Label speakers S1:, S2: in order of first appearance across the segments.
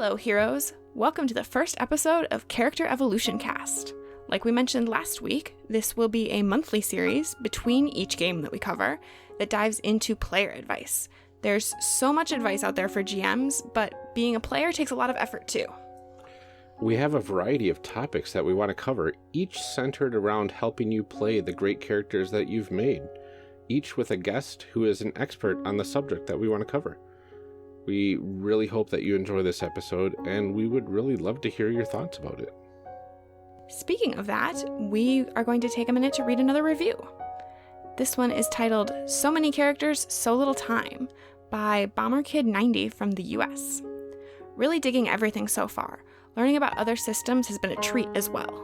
S1: Hello, heroes! Welcome to the first episode of Character Evolution Cast. Like we mentioned last week, this will be a monthly series between each game that we cover that dives into player advice. There's so much advice out there for GMs, but being a player takes a lot of effort too.
S2: We have a variety of topics that we want to cover, each centered around helping you play the great characters that you've made, each with a guest who is an expert on the subject that we want to cover. We really hope that you enjoy this episode, and we would really love to hear your thoughts about it.
S1: Speaking of that, we are going to take a minute to read another review. This one is titled So Many Characters, So Little Time by BomberKid90 from the US. Really digging everything so far. Learning about other systems has been a treat as well.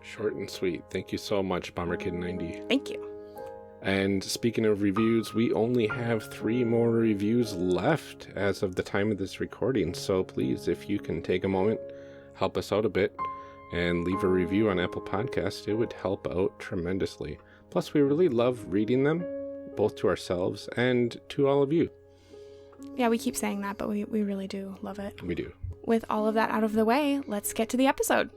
S2: Short and sweet. Thank you so much, BomberKid90.
S1: Thank you.
S2: And speaking of reviews, we only have 3 more reviews left as of the time of this recording. So please, if you can take a moment, help us out a bit, and leave a review on Apple Podcasts, it would help out tremendously. Plus, we really love reading them, both to ourselves and to all of you.
S1: Yeah, we keep saying that, but we really do love it.
S2: We do.
S1: With all of that out of the way, let's get to the episode.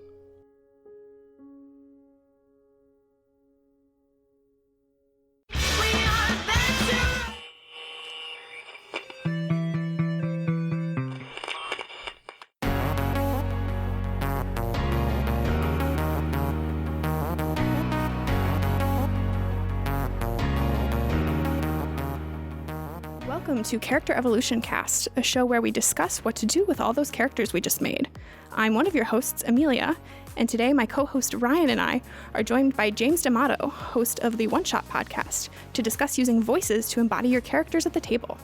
S1: Welcome to Character Evolution Cast, a show where we discuss what to do with all those characters we just made. I'm one of your hosts, Amelia, and today my co-host Ryan and I are joined by James D'Amato, host of the One Shot podcast, to discuss using voices to embody your characters at the table.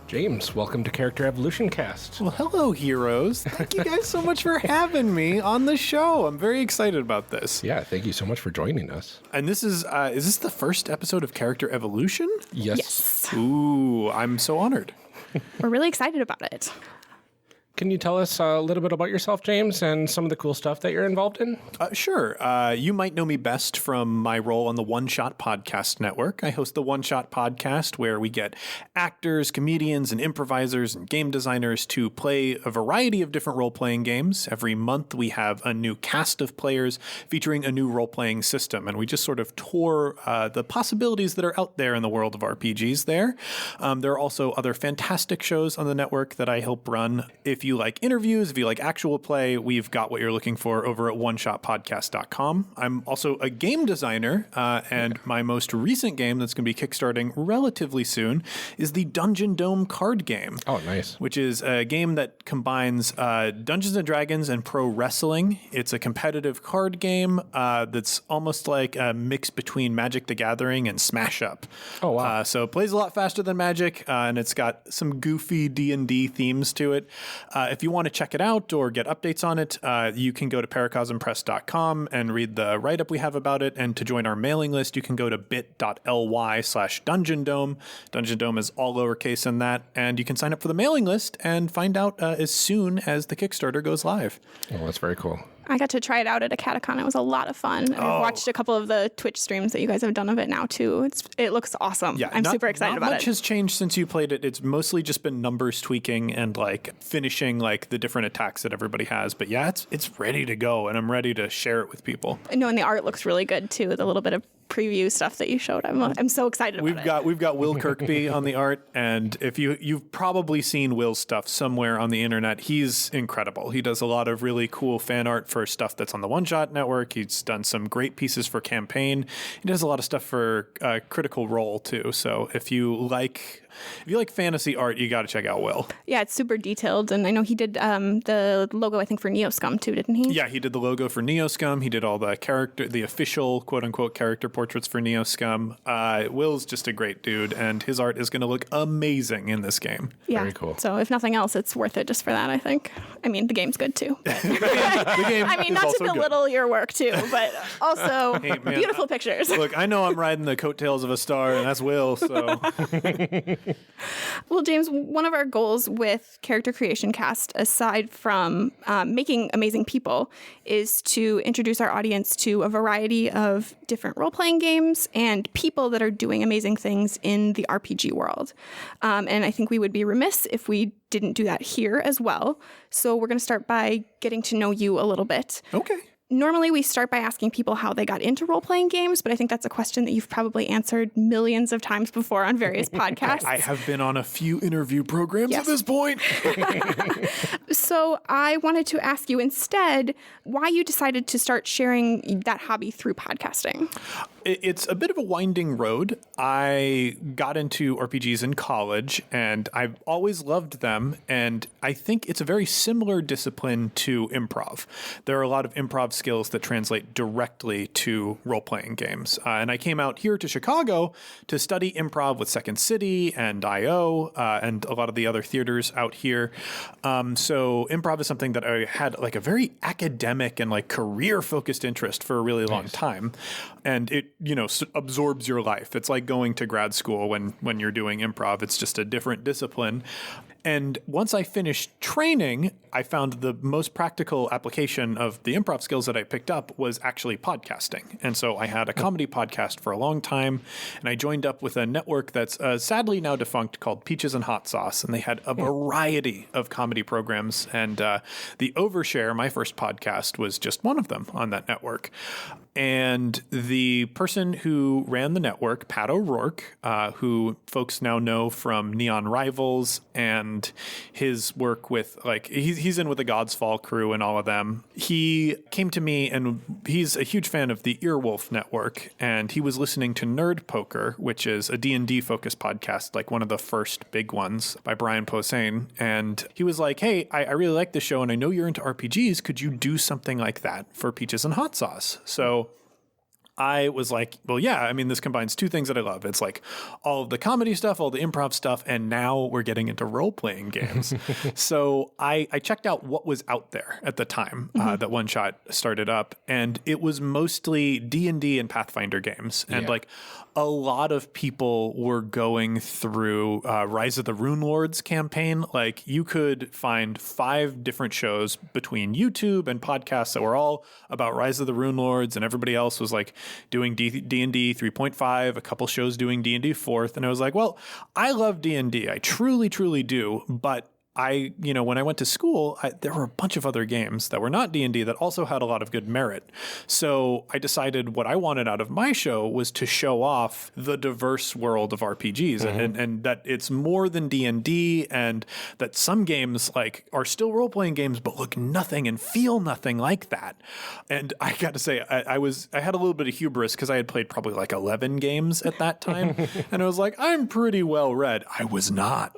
S2: James, welcome to Character Evolution Cast.
S3: Well, hello, heroes. Thank you guys so much for having me on the show. I'm very excited about this.
S2: Yeah, thank you so much for joining us.
S3: And this is this the first episode of Character Evolution?
S2: Yes.
S3: Ooh, I'm so honored.
S1: We're really excited about it.
S2: Can you tell us a little bit about yourself, James, and some of the cool stuff that you're involved in?
S3: Sure. You might know me best from my role on the One Shot Podcast Network. I host the One Shot Podcast, where we get actors, comedians, and improvisers and game designers to play a variety of different role-playing games. Every month, we have a new cast of players featuring a new role-playing system, and we just sort of tour the possibilities that are out there in the world of RPGs there. There are also other fantastic shows on the network that I help run. If you like interviews, if you like actual play, we've got what you're looking for over at oneshotpodcast.com. I'm also a game designer, and my most recent game that's going to be kickstarting relatively soon is the Dungeon Dome card game.
S2: Oh, nice.
S3: Which is a game that combines Dungeons & Dragons and pro wrestling. It's a competitive card game that's almost like a mix between Magic the Gathering and Smash Up.
S2: Oh, wow.
S3: So it plays a lot faster than Magic, and it's got some goofy D&D themes to it. If you want to check it out or get updates on it, you can go to paracosmpress.com and read the write-up we have about it. And to join our mailing list, you can go to bit.ly/Dungeon Dome. Dungeon Dome is all lowercase in that. And you can sign up for the mailing list and find out as soon as the Kickstarter goes live.
S2: Oh, that's very cool.
S1: I got to try it out at a Catacon. It was a lot of fun. I've watched a couple of the Twitch streams that you guys have done of it now, too. It looks awesome. Yeah, I'm super excited about it.
S3: Not much has changed since you played it. It's mostly just been numbers tweaking and like finishing like the different attacks that everybody has. But yeah, it's ready to go, and I'm ready to share it with people.
S1: No, and the art looks really good, too, with a little bit of preview stuff that you showed. I'm so excited about it.
S3: We've got Will Kirkby on the art, and if you've probably seen Will's stuff somewhere on the internet. He's incredible. He does a lot of really cool fan art for stuff that's on the One Shot Network. He's done some great pieces for Campaign. He does a lot of stuff for Critical Role too. So if you like fantasy art, you got to check out Will. Yeah,
S1: it's super detailed, and I know he did the logo, I think, for Neoscum too, didn't he?
S3: Yeah, he did the logo for Neoscum. He did all the official quote-unquote character portraits for Neoscum. Will's just a great dude, and his art is going to look amazing in this game.
S1: Yeah,
S2: very cool.
S1: So if nothing else, it's worth it just for that, I think. I mean, the game's good too.
S3: The game
S1: I mean, not to belittle your work too, but also beautiful pictures.
S3: Look, I know I'm riding the coattails of a star, and that's Will, so...
S1: Well, James, one of our goals with Character Creation Cast, aside from making amazing people, is to introduce our audience to a variety of different role-playing role-playing games and people that are doing amazing things in the RPG world. And I think we would be remiss if we didn't do that here as well. So we're going to start by getting to know you a little bit.
S3: Okay.
S1: Normally, we start by asking people how they got into role-playing games, but I think that's a question that you've probably answered millions of times before on various podcasts.
S3: I have been on a few interview programs at this point.
S1: So I wanted to ask you instead why you decided to start sharing that hobby through podcasting.
S3: It's a bit of a winding road. I got into RPGs in college, and I've always loved them, and I think it's a very similar discipline to improv. There are a lot of improv skills that translate directly to role-playing games. And I came out here to Chicago to study improv with Second City and I.O. And a lot of the other theaters out here. So improv is something that I had like a very academic and like career-focused interest for a really long time. And it, absorbs your life. It's like going to grad school when you're doing improv. It's just a different discipline. And once I finished training, I found the most practical application of the improv skills that I picked up was actually podcasting. And so I had a comedy podcast for a long time, and I joined up with a network that's sadly now defunct called Peaches and Hot Sauce. And they had a variety of comedy programs. And The Overshare, my first podcast, was just one of them on that network. And the person who ran the network, Pat O'Rourke, who folks now know from Neon Rivals and his work with, like, he's in with the God's Fall crew and all of them. He came to me, and he's a huge fan of the Earwolf Network, and he was listening to Nerd Poker, which is a D&D focused podcast, like one of the first big ones by Brian Posehn. And he was like, hey, I really like this show, and I know you're into RPGs. Could you do something like that for Peaches and Hot Sauce? So I was like, well, yeah, I mean, this combines two things that I love. It's like all of the comedy stuff, all the improv stuff, and now we're getting into role-playing games. So I checked out what was out there at the time that One Shot started up, and it was mostly D&D and Pathfinder games. And like a lot of people were going through Rise of the Rune Lords campaign. Like you could find 5 different shows between YouTube and podcasts that were all about Rise of the Rune Lords, and everybody else was like doing D&D 3.5, a couple shows doing D&D 4th. And I was like, well, I love D&D. I truly, truly do. But when I went to school, there were a bunch of other games that were not D&D that also had a lot of good merit. So I decided what I wanted out of my show was to show off the diverse world of RPGs and that it's more than D&D, and that some games like are still role-playing games but look nothing and feel nothing like that. And I got to say, I had a little bit of hubris because I had played probably like 11 games at that time. And I was like, I'm pretty well read. I was not.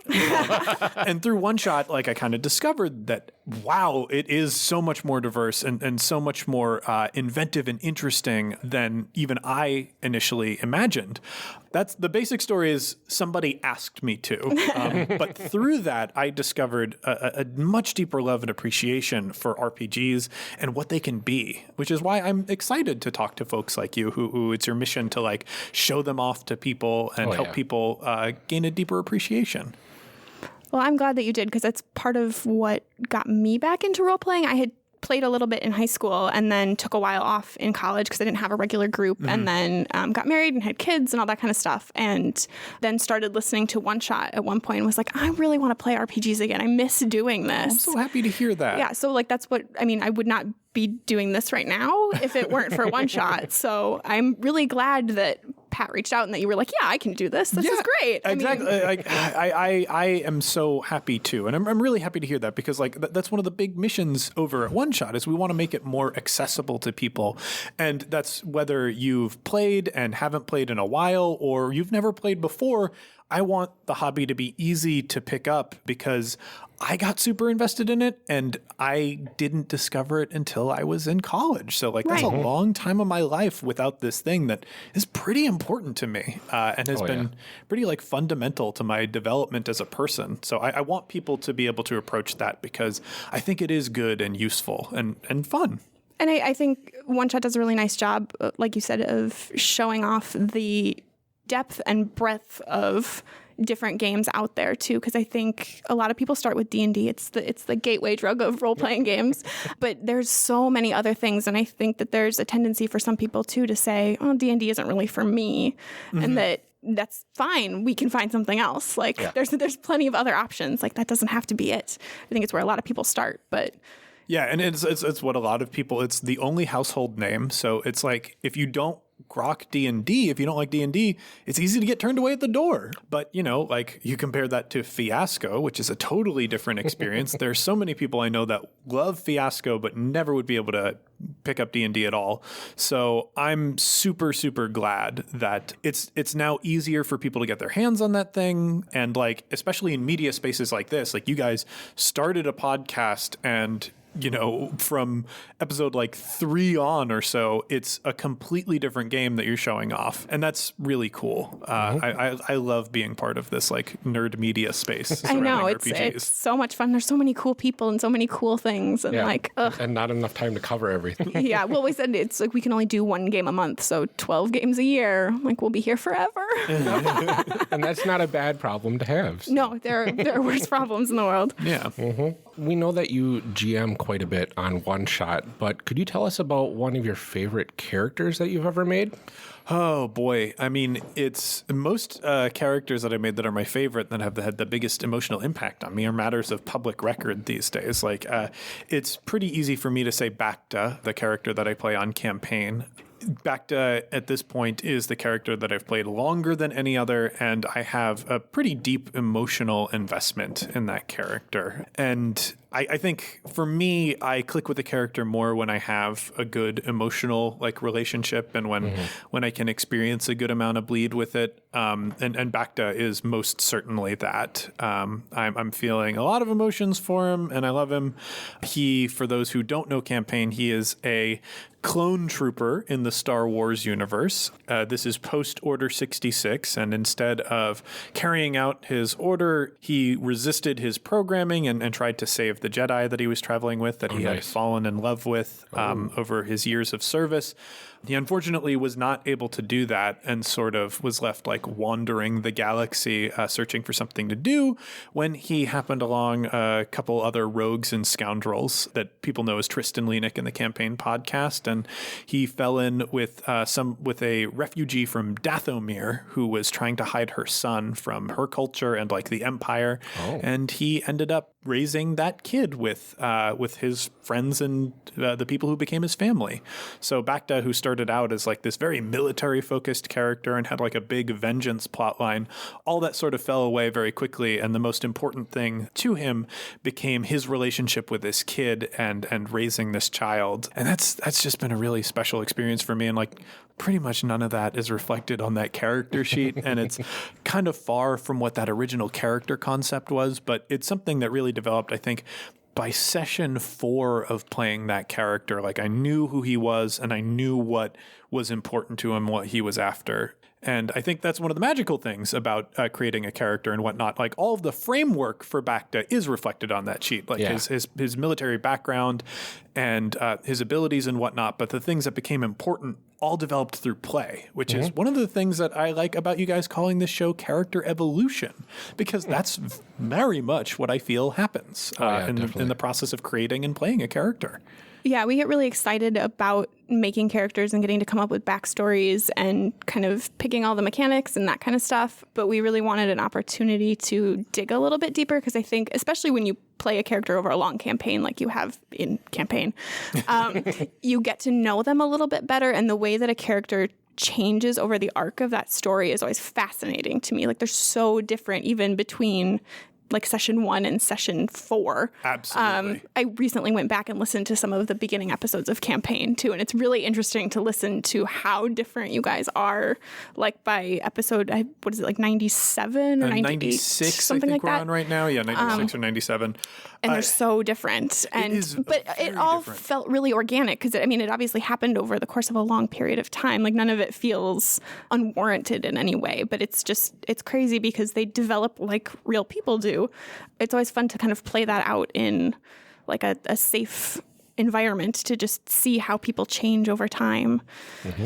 S3: And through One Shot, like I kind of discovered that, wow, it is so much more diverse and so much more inventive and interesting than even I initially imagined. That's the basic story is somebody asked me to. But through that, I discovered a much deeper love and appreciation for RPGs and what they can be, which is why I'm excited to talk to folks like you who it's your mission to like show them off to people and help people gain a deeper appreciation.
S1: Well, I'm glad that you did, because that's part of what got me back into role-playing. I had played a little bit in high school and then took a while off in college because I didn't have a regular group, and then got married and had kids and all that kind of stuff, and then started listening to One Shot at one point and was like, I really want to play RPGs again. I miss doing this.
S3: I'm so happy to hear that.
S1: Yeah, so like that's what, I mean, I would not be doing this right now if it weren't for One Shot. So I'm really glad that Pat reached out and that you were like, yeah, I can do this. This is great.
S3: Exactly. I am so happy too. And I'm really happy to hear that, because like that's one of the big missions over at One Shot is we want to make it more accessible to people. And that's whether you've played and haven't played in a while or you've never played before. I want the hobby to be easy to pick up because I got super invested in it and I didn't discover it until I was in college. So like that's a long time of my life without this thing that is pretty important to me and has been pretty like fundamental to my development as a person. So I want people to be able to approach that because I think it is good and useful and fun.
S1: And I think One Shot does a really nice job, like you said, of showing off the depth and breadth of different games out there too, because I think a lot of people start with D&D. It's the gateway drug of role-playing games, but there's so many other things, and I think that there's a tendency for some people too to say, oh, D&D isn't really for me, and that's fine. We can find something else. Like there's plenty of other options. Like that doesn't have to be it. I think it's where a lot of people start, but
S3: yeah, and it's what a lot of people, it's the only household name. So it's like, if you don't grok D&D, if you don't like D&D, it's easy to get turned away at the door. But, you know, like you compare that to Fiasco, which is a totally different experience. There's so many people I know that love Fiasco, but never would be able to pick up D&D at all. So I'm super, super glad that it's now easier for people to get their hands on that thing. And like, especially in media spaces like this, like you guys started a podcast, and you know, from episode like 3 on or so, it's a completely different game that you're showing off. And that's really cool. I love being part of this like nerd media space.
S1: I know, it's so much fun. There's so many cool people and so many cool things. And
S2: and not enough time to cover everything.
S1: Yeah, well, we said it's like we can only do 1 game a month. So 12 games a year. Like we'll be here forever.
S2: And that's not a bad problem to have.
S1: No, there are worse problems in the world.
S3: Yeah.
S2: We know that you GM quite a bit on One Shot, but could you tell us about one of your favorite characters that you've ever made?
S3: Oh boy. I mean, it's most characters that I made that are my favorite that have had the biggest emotional impact on me are matters of public record these days. Like it's pretty easy for me to say Bacta, the character that I play on campaign. Bacta at this point is the character that I've played longer than any other, and I have a pretty deep emotional investment in that character. And I think for me, I click with the character more when I have a good emotional like relationship, and when I can experience a good amount of bleed with it. And Bacta is most certainly that. I'm feeling a lot of emotions for him, and I love him. He, for those who don't know campaign, he is a clone trooper in the Star Wars universe. This is post Order 66, and instead of carrying out his order, he resisted his programming and tried to save the Jedi that he was traveling with, that he had fallen in love with over his years of service. He unfortunately was not able to do that and sort of was left like wandering the galaxy, searching for something to do, when he happened along a couple other rogues and scoundrels that people know as Tristan Leanick in the campaign podcast. And he fell in with a refugee from Dathomir who was trying to hide her son from her culture and like the Empire. And he ended up raising that kid with his friends and the people who became his family. So Bacta, who started out as like this very military focused character and had like a big vengeance plotline, all that sort of fell away very quickly. And the most important thing to him became his relationship with this kid and raising this child. And that's just been a really special experience for me. And like pretty much none of that is reflected on that character sheet. And it's kind of far from what that original character concept was, but it's something that really developed, I think, by session 4 of playing that character. Like I knew who he was and I knew what was important to him, what he was after. And I think that's one of the magical things about creating a character and whatnot. Like all of the framework for Bacta is reflected on that sheet, like his military background and his abilities and whatnot. But the things that became important all developed through play, which is one of the things that I like about you guys calling this show Character Evolution, because that's very much what I feel happens in the process of creating and playing a character.
S1: Yeah, we get really excited about making characters and getting to come up with backstories and kind of picking all the mechanics and that kind of stuff. But we really wanted an opportunity to dig a little bit deeper, because I think, especially when you play a character over a long campaign like you have in campaign, you get to know them a little bit better. And the way that a character changes over the arc of that story is always fascinating to me. Like they're so different even between like session 1 and session 4.
S3: Absolutely.
S1: I recently went back and listened to some of the beginning episodes of campaign too, and it's really interesting to listen to how different you guys are. Like by episode, what is it, like 97 or
S3: 96?
S1: Something
S3: I think
S1: like
S3: we're
S1: that.
S3: on right now. Yeah, 96 or 97.
S1: And they're so different. But it all felt really organic, because it obviously happened over the course of a long period of time. Like none of it feels unwarranted in any way, but it's crazy because they develop like real people do. It's always fun to kind of play that out in like a safe environment to just see how people change over time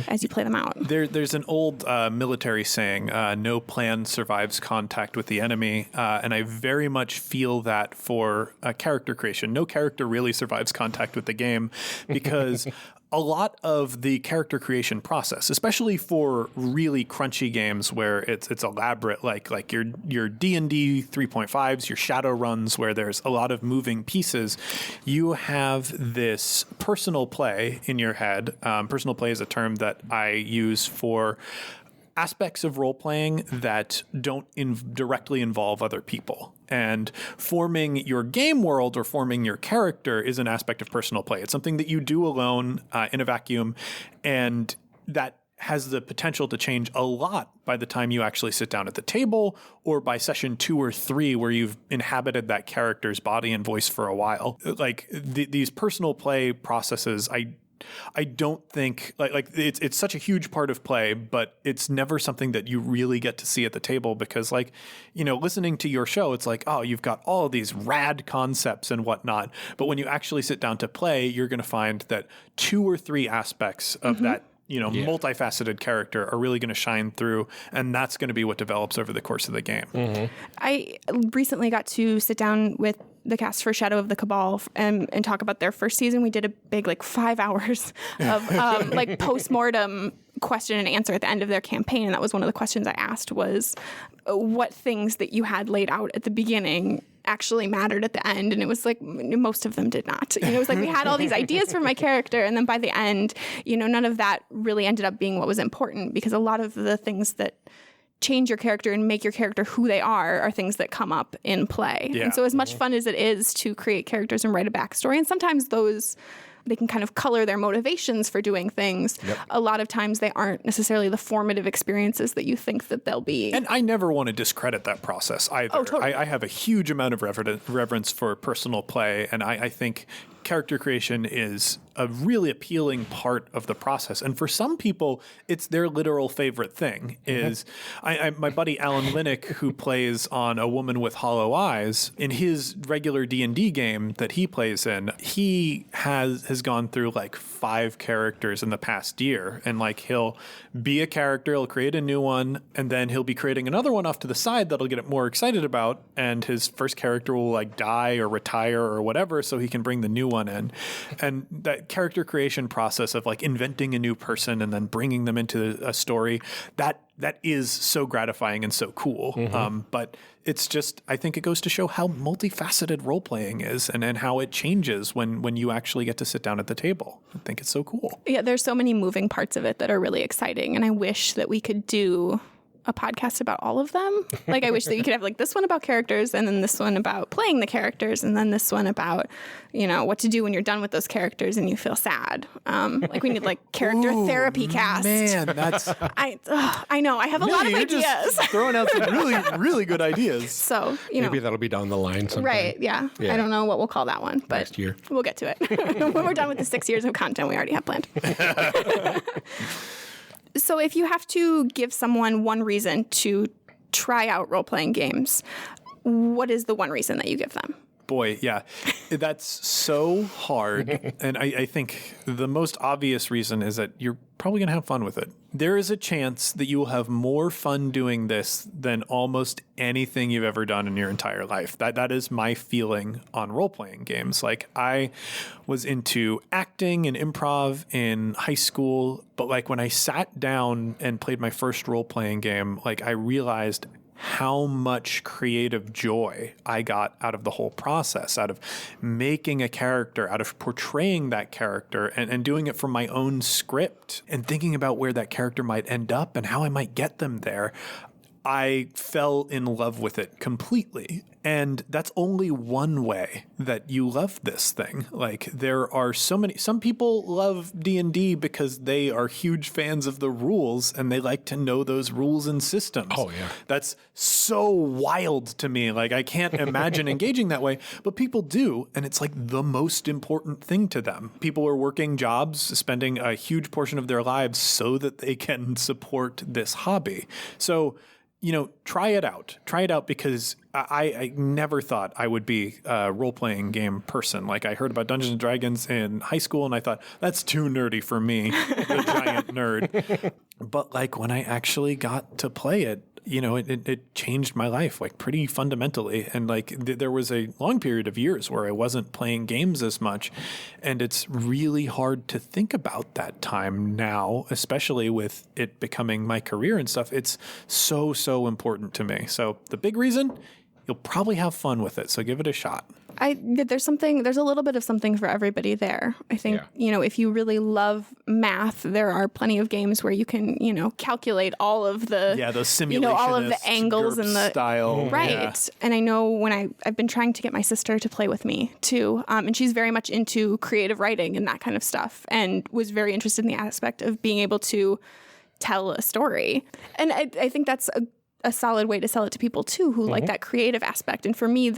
S1: as you play them out.
S3: There's an old military saying, no plan survives contact with the enemy. And I very much feel that for character creation. No character really survives contact with the game because a lot of the character creation process, especially for really crunchy games where it's elaborate, like your D&D 3.5s, your shadow runs, where there's a lot of moving pieces, you have this personal play in your head. Personal play is a term that I use for aspects of role-playing that don't directly involve other people. And forming your game world or forming your character is an aspect of personal play. It's something that you do alone in a vacuum, and that has the potential to change a lot by the time you actually sit down at the table or by session 2 or 3 where you've inhabited that character's body and voice for a while. Like these personal play processes, I don't think like it's such a huge part of play, but it's never something that you really get to see at the table because, like, you know, listening to your show, it's like, oh, you've got all of these rad concepts and whatnot. But when you actually sit down to play, you're going to find that 2 or 3 aspects of that, you know, multifaceted character are really going to shine through. And that's going to be what develops over the course of the game.
S1: I recently got to sit down with the cast for Shadow of the Cabal and talk about their first season. We did a big 5 hours of post-mortem question and answer at the end of their campaign. And that was one of the questions I asked was what things that you had laid out at the beginning actually mattered at the end. And it was like most of them did not. You know, it was like we had all these ideas for my character. And then by the end, you know, none of that really ended up being what was important because a lot of the things that change your character and make your character who they are things that come up in play. Yeah. And so as much fun as it is to create characters and write a backstory, and sometimes those, they can kind of color their motivations for doing things. A lot of times they aren't necessarily the formative experiences that you think that they'll be.
S3: And I never want to discredit that process either.
S1: Oh, totally.
S3: I have a huge amount of reverence for personal play, and I think character creation is a really appealing part of the process. And for some people, it's their literal favorite thing. Is my buddy Alan Linick, who plays on A Woman with Hollow Eyes, in his regular D&D game that he plays in, he has gone through 5 characters in the past year. And he'll be a character, he'll create a new one, and then he'll be creating another one off to the side that he'll get more excited about. And his first character will die or retire or whatever, so he can bring the new one in. And that character creation process of inventing a new person and then bringing them into a story, that is so gratifying and so cool. But it's just, I think it goes to show how multifaceted role-playing is and how it changes when you actually get to sit down at the table. I think it's so cool. Yeah,
S1: there's so many moving parts of it that are really exciting. And I wish that we could do a podcast about all of them. I wish that you could have this one about characters and then this one about playing the characters and then this one about, you know, what to do when you're done with those characters and you feel sad. We need character therapy cast.
S3: Man, that's...
S1: I know. I have a lot of ideas.
S3: Just throwing out some really, really good ideas.
S1: So, you know.
S2: Maybe that'll be down the line sometime.
S1: Right, yeah. I don't know what we'll call that one, but
S2: next year.
S1: We'll get to it. When we're done with the 6 years of content we already have planned. So if you have to give someone one reason to try out role-playing games, what is the one reason that you give them?
S3: Boy, yeah, that's so hard. And I think the most obvious reason is that you're probably going to have fun with it. There is a chance that you will have more fun doing this than almost anything you've ever done in your entire life. That is my feeling on role-playing games. I was into acting and improv in high school, but when I sat down and played my first role-playing game, I realized how much creative joy I got out of the whole process, out of making a character, out of portraying that character and doing it from my own script and thinking about where that character might end up and how I might get them there. I fell in love with it completely. And that's only one way that you love this thing. There are some people love D&D because they are huge fans of the rules and they like to know those rules and systems.
S2: Oh, yeah.
S3: That's so wild to me. I can't imagine engaging that way, but people do. And it's the most important thing to them. People are working jobs, spending a huge portion of their lives so that they can support this hobby. So try it out. Try it out because I never thought I would be a role-playing game person. Like, I heard about Dungeons & Dragons in high school, and I thought, that's too nerdy for me, the giant nerd. But, like, when I actually got to play it, it changed my life, like, pretty fundamentally. And, like, there was a long period of years where I wasn't playing games as much. And it's really hard to think about that time now, especially with it becoming my career and stuff. It's so, so important to me. So the big reason, you'll probably have fun with it. So give it a shot.
S1: There's a little bit of something for everybody there. I think, if you really love math, there are plenty of games where you can, calculate all of the,
S3: those simulationist,
S1: all of the angles and the
S3: style.
S1: Right.
S3: Yeah.
S1: And I know when I've been trying to get my sister to play with me too. And she's very much into creative writing and that kind of stuff, and was very interested in the aspect of being able to tell a story. And I think that's a solid way to sell it to people too, who like that creative aspect. And for me,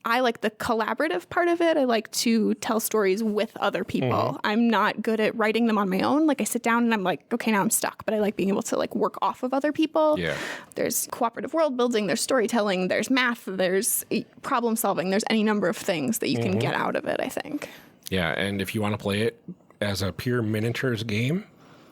S1: I like the collaborative part of it. I like to tell stories with other people. I'm not good at writing them on my own. Like, I sit down and I'm like, okay, now I'm stuck. But I like being able to like work off of other people.
S2: Yeah.
S1: There's cooperative world building, there's storytelling, there's math, there's problem solving, there's any number of things that you can get out of it, I think.
S2: Yeah, and if you want to play it as a pure miniatures game,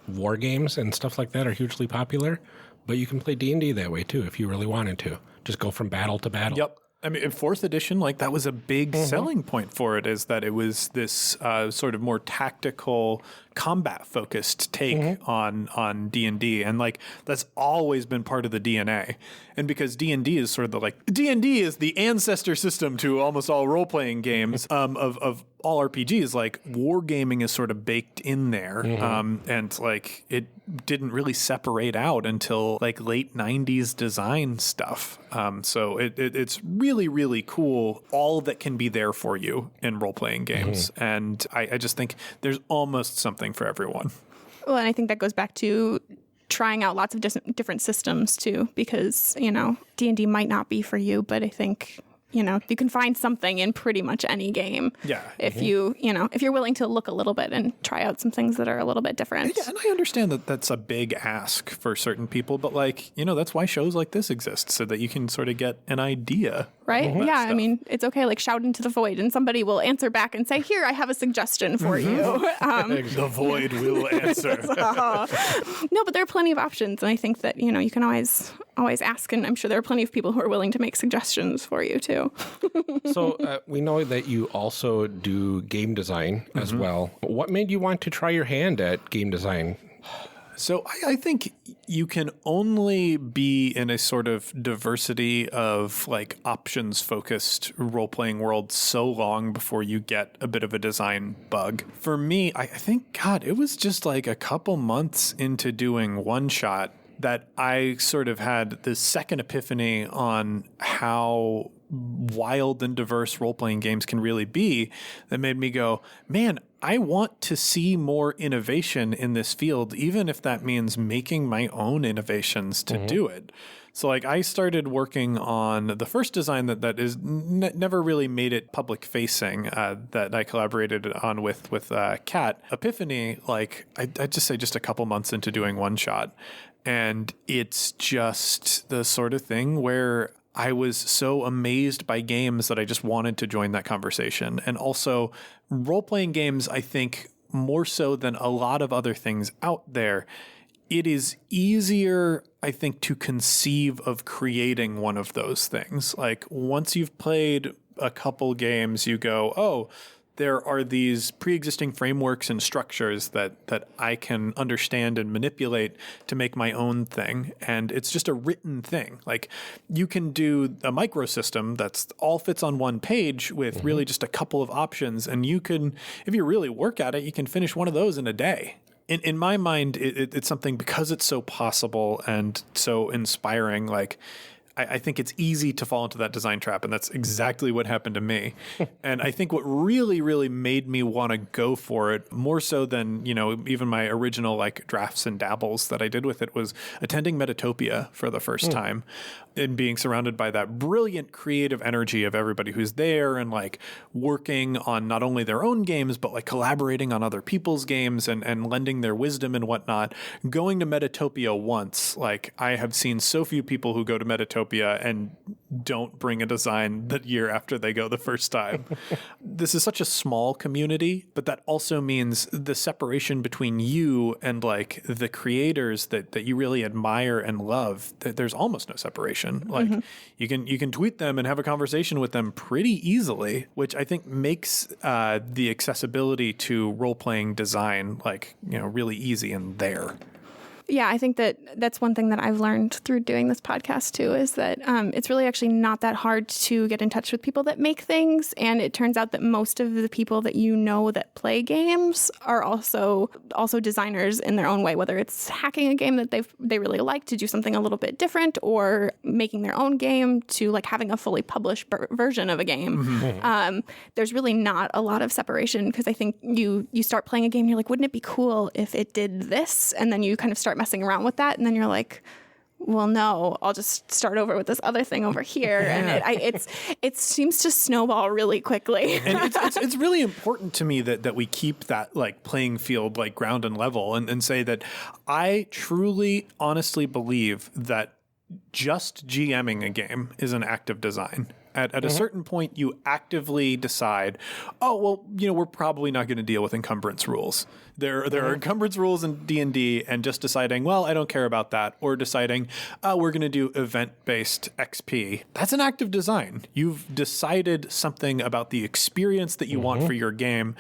S2: war games and stuff like that are hugely popular. But you can play D&D that way, too, if you really wanted to. Just go from battle to battle.
S3: Yep. I mean, in 4th edition, like, that was a big selling point for it, is that it was this sort of more tactical, combat-focused take on D&D. And, like, that's always been part of the DNA. And because D&D is sort of D&D is the ancestor system to almost all role-playing games of all RPGs. Like, wargaming is sort of baked in there. And, like, it didn't really separate out until like late 90s design stuff. So it's really, really cool, all that can be there for you in role-playing games. And I just think there's almost something for everyone.
S1: Well, and I think that goes back to trying out lots of different systems too, because, D&D might not be for you, but I think, you can find something in pretty much any game.
S3: Yeah.
S1: If if you're willing to look a little bit and try out some things that are a little bit different.
S3: Yeah, and I understand that that's a big ask for certain people, but like, that's why shows like this exist, so that you can sort of get an idea.
S1: Right? Yeah. Stuff. I mean, it's okay. Like, shout into the void and somebody will answer back and say, here, I have a suggestion for you.
S3: The void will answer.
S1: No, but there are plenty of options. And I think that, you can always ask. And I'm sure there are plenty of people who are willing to make suggestions for you too.
S2: So we know that you also do game design as well. What made you want to try your hand at game design?
S3: So I think you can only be in a sort of diversity of like options focused role-playing world so long before you get a bit of a design bug. For me, I think, God, it was just like a couple months into doing One Shot that I sort of had this second epiphany on how wild and diverse role-playing games can really be, that made me go, man, I want to see more innovation in this field, even if that means making my own innovations to do it. So like I started working on the first design that is never really made it public facing, that I collaborated on with Kat. Epiphany, like I'd just say just a couple months into doing One Shot. And it's just the sort of thing where I was so amazed by games that I just wanted to join that conversation. And also role-playing games, I think more so than a lot of other things out there, it is easier, I think, to conceive of creating one of those things. Like once you've played a couple games, you go, oh, there are these pre-existing frameworks and structures that I can understand and manipulate to make my own thing. And it's just a written thing. Like you can do a microsystem that's all fits on one page with really just a couple of options. And you can, if you really work at it, you can finish one of those in a day. In my mind, it's something, because it's so possible and so inspiring, like I think it's easy to fall into that design trap, and that's exactly what happened to me. And I think what really, really made me want to go for it, more so than, even my original like drafts and dabbles that I did with it, was attending Metatopia for the first time and being surrounded by that brilliant creative energy of everybody who's there and like working on not only their own games, but like collaborating on other people's games and lending their wisdom and whatnot. Going to Metatopia once, like I have seen so few people who go to Metatopia and don't bring a design the year after they go the first time. This is such a small community, but that also means the separation between you and like the creators that you really admire and love, that there's almost no separation. Like you can tweet them and have a conversation with them pretty easily, which I think makes the accessibility to role-playing design like, really easy and there.
S1: Yeah, I think that's one thing that I've learned through doing this podcast too, is that it's really actually not that hard to get in touch with people that make things. And it turns out that most of the people that that play games are also designers in their own way, whether it's hacking a game that they really like to do something a little bit different, or making their own game, to like having a fully published version of a game. There's really not a lot of separation, because I think you start playing a game and you're like, wouldn't it be cool if it did this? And then you kind of start messing around with that, and then you're like, well, no, I'll just start over with this other thing over here. Yeah. And it seems to snowball really quickly.
S3: And it's really important to me that we keep that like playing field like ground and level, and say that I truly, honestly believe that just GMing a game is an act of design. At a certain point, you actively decide, oh, well, we're probably not going to deal with encumbrance rules. There are encumbrance rules in D&D, and just deciding, well, I don't care about that, or deciding, we're going to do event-based XP. That's an act of design. You've decided something about the experience that you want for your game,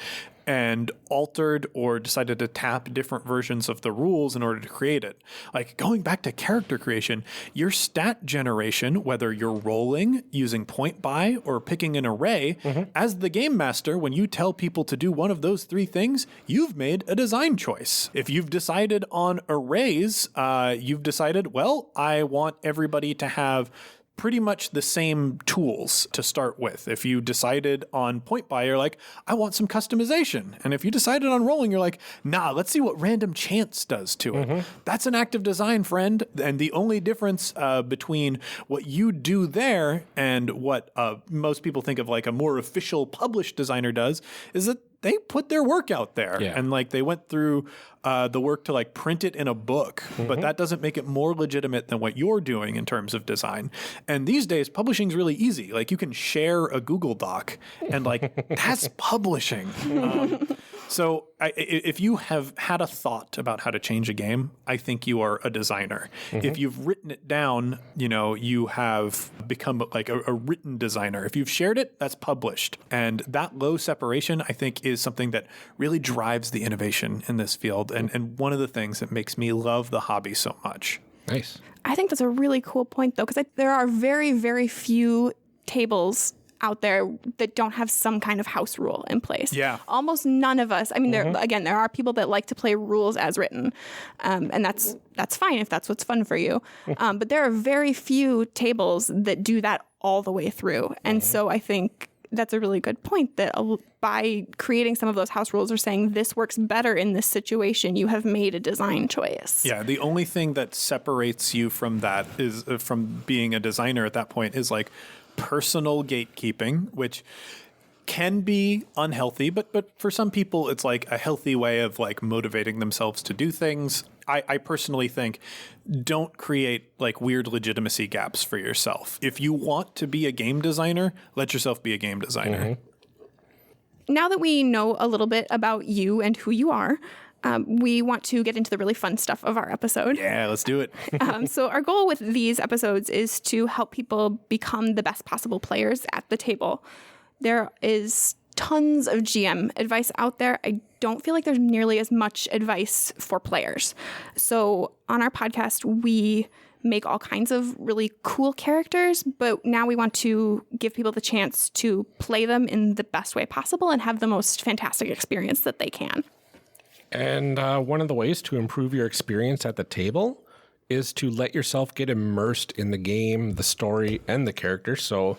S3: and altered or decided to tap different versions of the rules in order to create it. Like going back to character creation, your stat generation, whether you're rolling, using point buy, or picking an array, as the game master, when you tell people to do one of those three things, you've made a design choice. If you've decided on arrays, you've decided, well, I want everybody to have pretty much the same tools to start with. If you decided on point buy, you're like, I want some customization. And if you decided on rolling, you're like, nah, let's see what random chance does to it. That's an act of design, friend. And the only difference between what you do there and what most people think of like a more official published designer does is that they put their work out there. Yeah. And like they went through the work to like print it in a book, but that doesn't make it more legitimate than what you're doing in terms of design. And these days, publishing is really easy. Like you can share a Google Doc, and like that's publishing. So if you have had a thought about how to change a game, I think you are a designer. If you've written it down, you have become like a written designer. If you've shared it, that's published. And that low separation, I think, is something that really drives the innovation in this field, and one of the things that makes me love the hobby so much.
S2: Nice.
S1: I think that's a really cool point, though, because there are very, very few tables out there that don't have some kind of house rule in place.
S3: Yeah.
S1: Almost none of us. I mean, there are people that like to play rules as written, and that's fine if that's what's fun for you. But there are very few tables that do that all the way through. And so I think that's a really good point, that by creating some of those house rules or saying this works better in this situation, you have made a design choice.
S3: Yeah, the only thing that separates you from that is from being a designer at that point is like personal gatekeeping, which can be unhealthy, but for some people it's like a healthy way of like motivating themselves to do things. I personally think don't create like weird legitimacy gaps for yourself. If you want to be a game designer, let yourself be a game designer.
S1: Now that we know a little bit about you and who you are, we want to get into the really fun stuff of our episode.
S3: Yeah, let's do it.
S1: So our goal with these episodes is to help people become the best possible players at the table. There is tons of GM advice out there. I don't feel like there's nearly as much advice for players. So on our podcast, we make all kinds of really cool characters, but now we want to give people the chance to play them in the best way possible and have the most fantastic experience that they can.
S2: And one of the ways to improve your experience at the table is to let yourself get immersed in the game, the story, and the character. So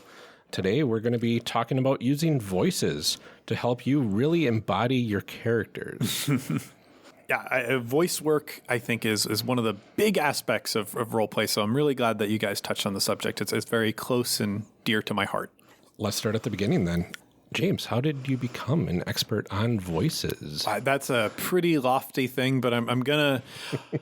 S2: today we're going to be talking about using voices to help you really embody your characters.
S3: Yeah, voice work, I think, is one of the big aspects of roleplay. So I'm really glad that you guys touched on the subject. It's very close and dear to my heart.
S2: Let's start at the beginning then. James, how did you become an expert on voices?
S3: That's a pretty lofty thing, but I'm going to...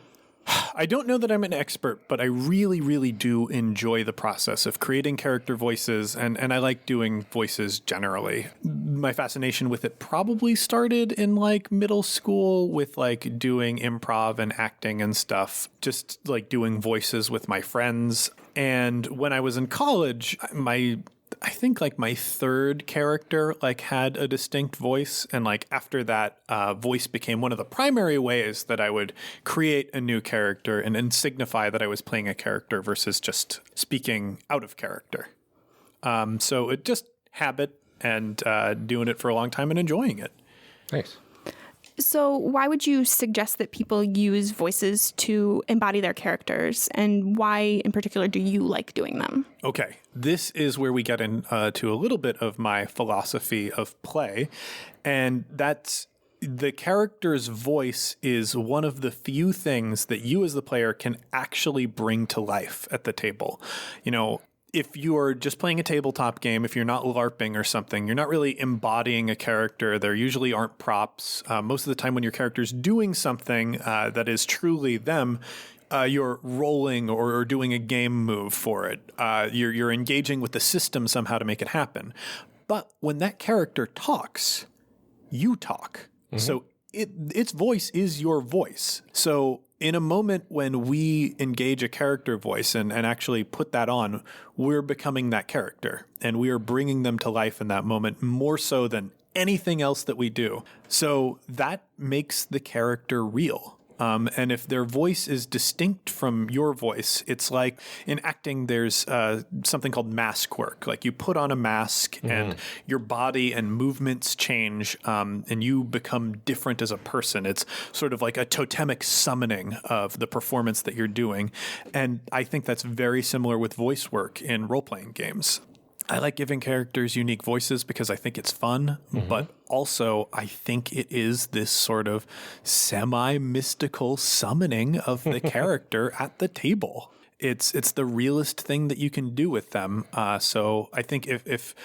S3: I don't know that I'm an expert, but I really, really do enjoy the process of creating character voices, and I like doing voices generally. My fascination with it probably started in like middle school with like doing improv and acting and stuff, just like doing voices with my friends. And when I was in college, I think like my third character like had a distinct voice, and like after that, voice became one of the primary ways that I would create a new character and signify that I was playing a character versus just speaking out of character. So it just habit and doing it for a long time and enjoying it.
S2: Nice.
S1: So why would you suggest that people use voices to embody their characters, and why in particular do you like doing them?
S3: Okay, this is where we get into a little bit of my philosophy of play, and that's the character's voice is one of the few things that you as the player can actually bring to life at the table. You know, if you are just playing a tabletop game, if you're not LARPing or something, you're not really embodying a character. There usually aren't props. Most of the time when your character's doing something that is truly them, you're rolling or doing a game move for it. You're engaging with the system somehow to make it happen. But when that character talks, you talk. Mm-hmm. So its voice is your voice. So in a moment when we engage a character voice and actually put that on, we're becoming that character, and we are bringing them to life in that moment more so than anything else that we do. So that makes the character real. And if their voice is distinct from your voice, it's like in acting, there's something called mask work. Like you put on a mask and your body and movements change, and you become different as a person. It's sort of like a totemic summoning of the performance that you're doing. And I think that's very similar with voice work in role-playing games. I like giving characters unique voices because I think it's fun, but also I think it is this sort of semi-mystical summoning of the character at the table. It's the realest thing that you can do with them. So I think if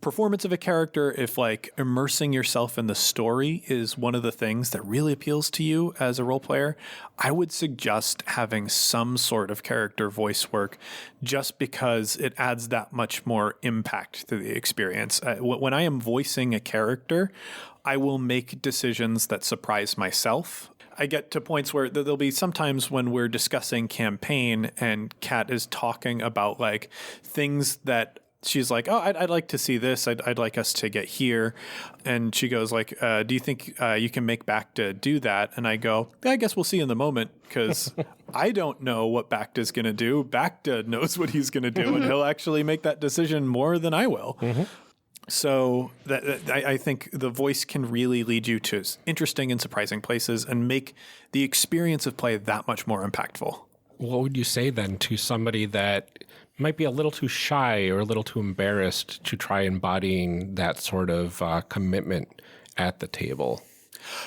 S3: performance of a character, if like immersing yourself in the story is one of the things that really appeals to you as a role player, I would suggest having some sort of character voice work just because it adds that much more impact to the experience. When I am voicing a character, I will make decisions that surprise myself. I get to points where there'll be sometimes when we're discussing campaign and Kat is talking about like things that she's like, oh, I'd like to see this. I'd like us to get here. And she goes like, do you think you can make Bacta do that? And I go, I guess we'll see in the moment, because I don't know what Bacta's going to do. Bacta knows what he's going to do, and he'll actually make that decision more than I will. So I think the voice can really lead you to interesting and surprising places and make the experience of play that much more impactful.
S2: What would you say then to somebody that might be a little too shy or a little too embarrassed to try embodying that sort of commitment at the table?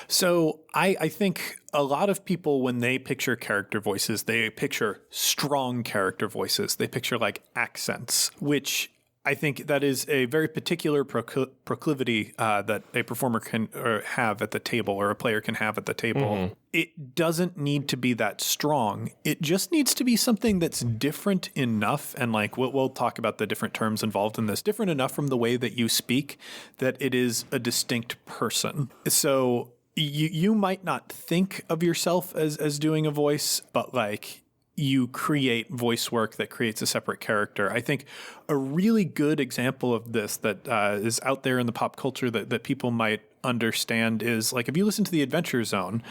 S3: So I think a lot of people, when they picture character voices, they picture strong character voices. They picture like accents, which I think that is a very particular proclivity that a performer can have at the table, or a player can have at the table. It doesn't need to be that strong. It just needs to be something that's different enough. And like we'll talk about the different terms involved in this, different enough from the way that you speak that it is a distinct person. So you might not think of yourself as doing a voice, but like you create voice work that creates a separate character. I think a really good example of this that is out there in the pop culture that people might understand is like if you listen to the Adventure Zone,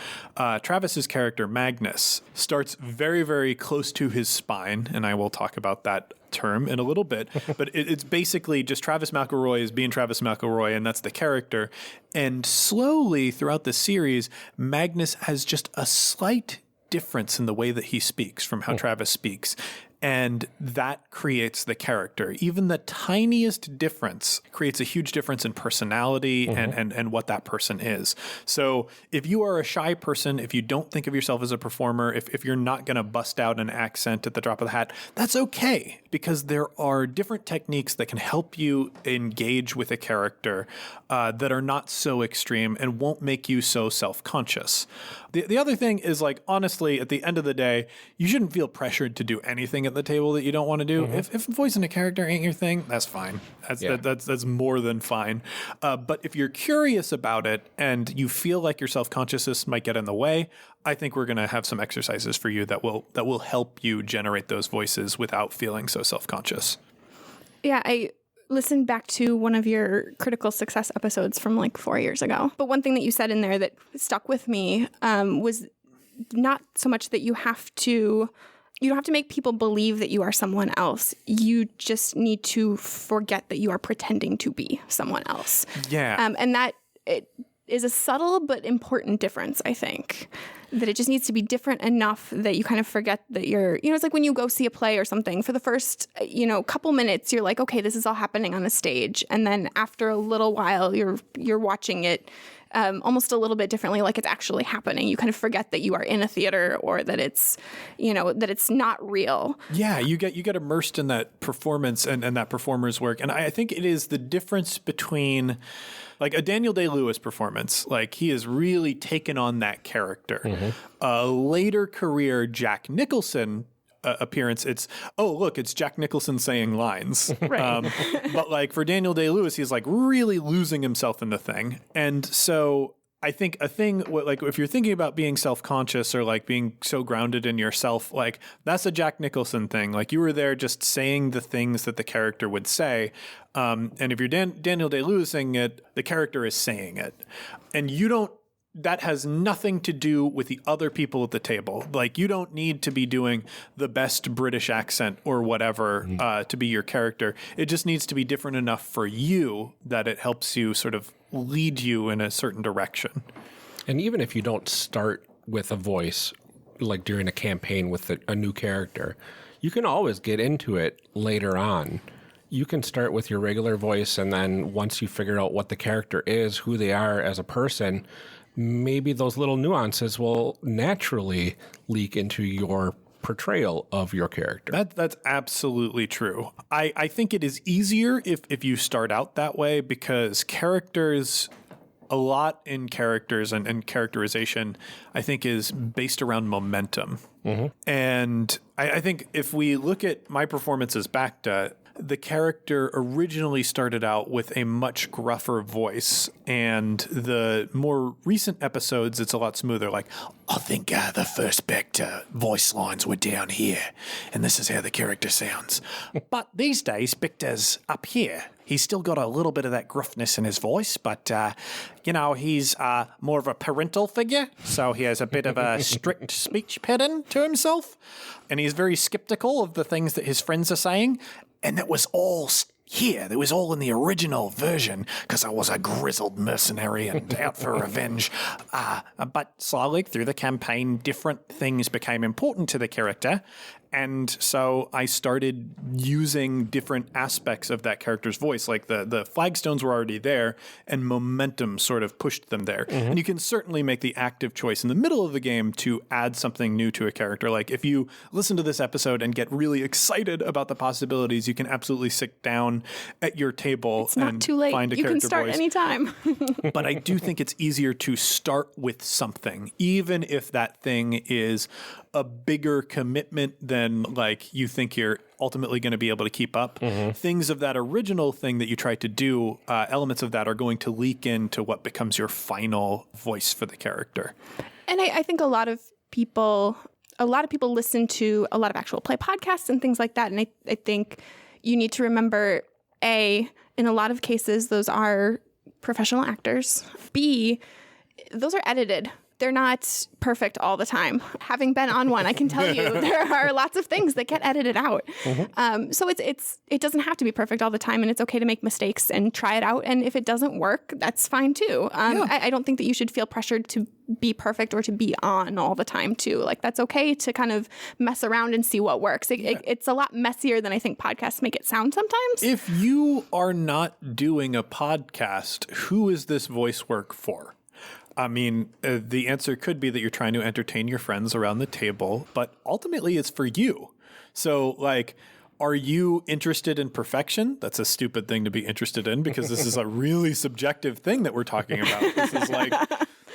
S3: Travis's character Magnus starts very, very close to his spine, and I will talk about that term in a little bit, but it's basically just Travis McElroy is being Travis McElroy, and that's the character. And slowly throughout the series, Magnus has just a slight difference in the way that he speaks from how Travis speaks. And that creates the character. Even the tiniest difference creates a huge difference in personality and what that person is. So if you are a shy person, if you don't think of yourself as a performer, if you're not going to bust out an accent at the drop of the hat, that's okay, because there are different techniques that can help you engage with a character that are not so extreme and won't make you so self-conscious. The other thing is, like, honestly, at the end of the day, you shouldn't feel pressured to do anything at the table that you don't want to do. If voicing a character ain't your thing, that's fine. That's more than fine. But if you're curious about it and you feel like your self-consciousness might get in the way, I think we're going to have some exercises for you that will help you generate those voices without feeling so self-conscious.
S1: Yeah, I listened back to one of your critical success episodes from like 4 years ago. But one thing that you said in there that stuck with me was not so much that you don't have to make people believe that you are someone else. You just need to forget that you are pretending to be someone else.
S3: Yeah.
S1: And that it is a subtle but important difference, I think. That it just needs to be different enough that you kind of forget that you're, it's like when you go see a play or something, for the first, couple minutes, you're like, okay, this is all happening on a stage. And then after a little while, you're watching it almost a little bit differently, like it's actually happening. You kind of forget that you are in a theater, or that it's, that it's not real.
S3: Yeah, you get immersed in that performance and that performer's work. And I think it is the difference between, like, a Daniel Day-Lewis performance. Like, he has really taken on that character. A later career Jack Nicholson appearance, it's Jack Nicholson saying lines.
S1: Right.
S3: But like for Daniel Day-Lewis, he's like really losing himself in the thing. And so I think a thing, like if you're thinking about being self-conscious or like being so grounded in yourself, like that's a Jack Nicholson thing. Like you were there just saying the things that the character would say. And if you're Daniel Day-Lewis saying it, the character is saying it. And that has nothing to do with the other people at the table. Like, you don't need to be doing the best British accent or whatever to be your character. It just needs to be different enough for you that it helps you sort of lead you in a certain direction.
S2: And even if you don't start with a voice, like during a campaign with a new character, you can always get into it later on. You can start with your regular voice, and then once you figure out what the character is, who they are as a person, maybe those little nuances will naturally leak into your portrayal of your character.
S3: That's absolutely true. I think it is easier if you start out that way, because a lot in characters and characterization, I think, is based around momentum. And I think if we look at my performance as Bacta, the character originally started out with a much gruffer voice, and the more recent episodes, it's a lot smoother. Like, I think the first Bacta voice lines were down here, and this is how the character sounds. But these days, Bacta's up here. He's still got a little bit of that gruffness in his voice, but, he's more of a parental figure, so he has a bit of a strict speech pattern to himself, and he's very skeptical of the things that his friends are saying. And that was all here. That was all in the original version, because I was a grizzled mercenary and out for revenge. But slowly through the campaign, different things became important to the character. And so I started using different aspects of that character's voice. Like the flagstones were already there, and momentum sort of pushed them there. And you can certainly make the active choice in the middle of the game to add something new to a character. Like if you listen to this episode and get really excited about the possibilities, you can absolutely sit down at your table and
S1: too late.
S3: Find a
S1: you
S3: character
S1: can start
S3: voice.
S1: anytime.
S3: But I do think it's easier to start with something, even if that thing is a bigger commitment than like you think you're ultimately going to be able to keep up. Things of that original thing that you tried to do, elements of that are going to leak into what becomes your final voice for the character.
S1: And I think a lot of people listen to a lot of actual play podcasts and things like that. And I think you need to remember, A, in a lot of cases, those are professional actors. B, those are edited. they're not perfect all the time. Having been on one, I can tell you there are lots of things that get edited out. So it doesn't have to be perfect all the time, and it's okay to make mistakes and try it out. And if it doesn't work, that's fine too. I don't think that you should feel pressured to be perfect or to be on all the time too. Like, that's okay to kind of mess around and see what works. It's a lot messier than I think podcasts make it sound sometimes.
S3: If you are not doing a podcast, who is this voice work for? I mean, the answer could be that you're trying to entertain your friends around the table, but ultimately it's for you. So, like, are you interested in perfection? That's a stupid thing to be interested in, because this is a really subjective thing that we're talking about.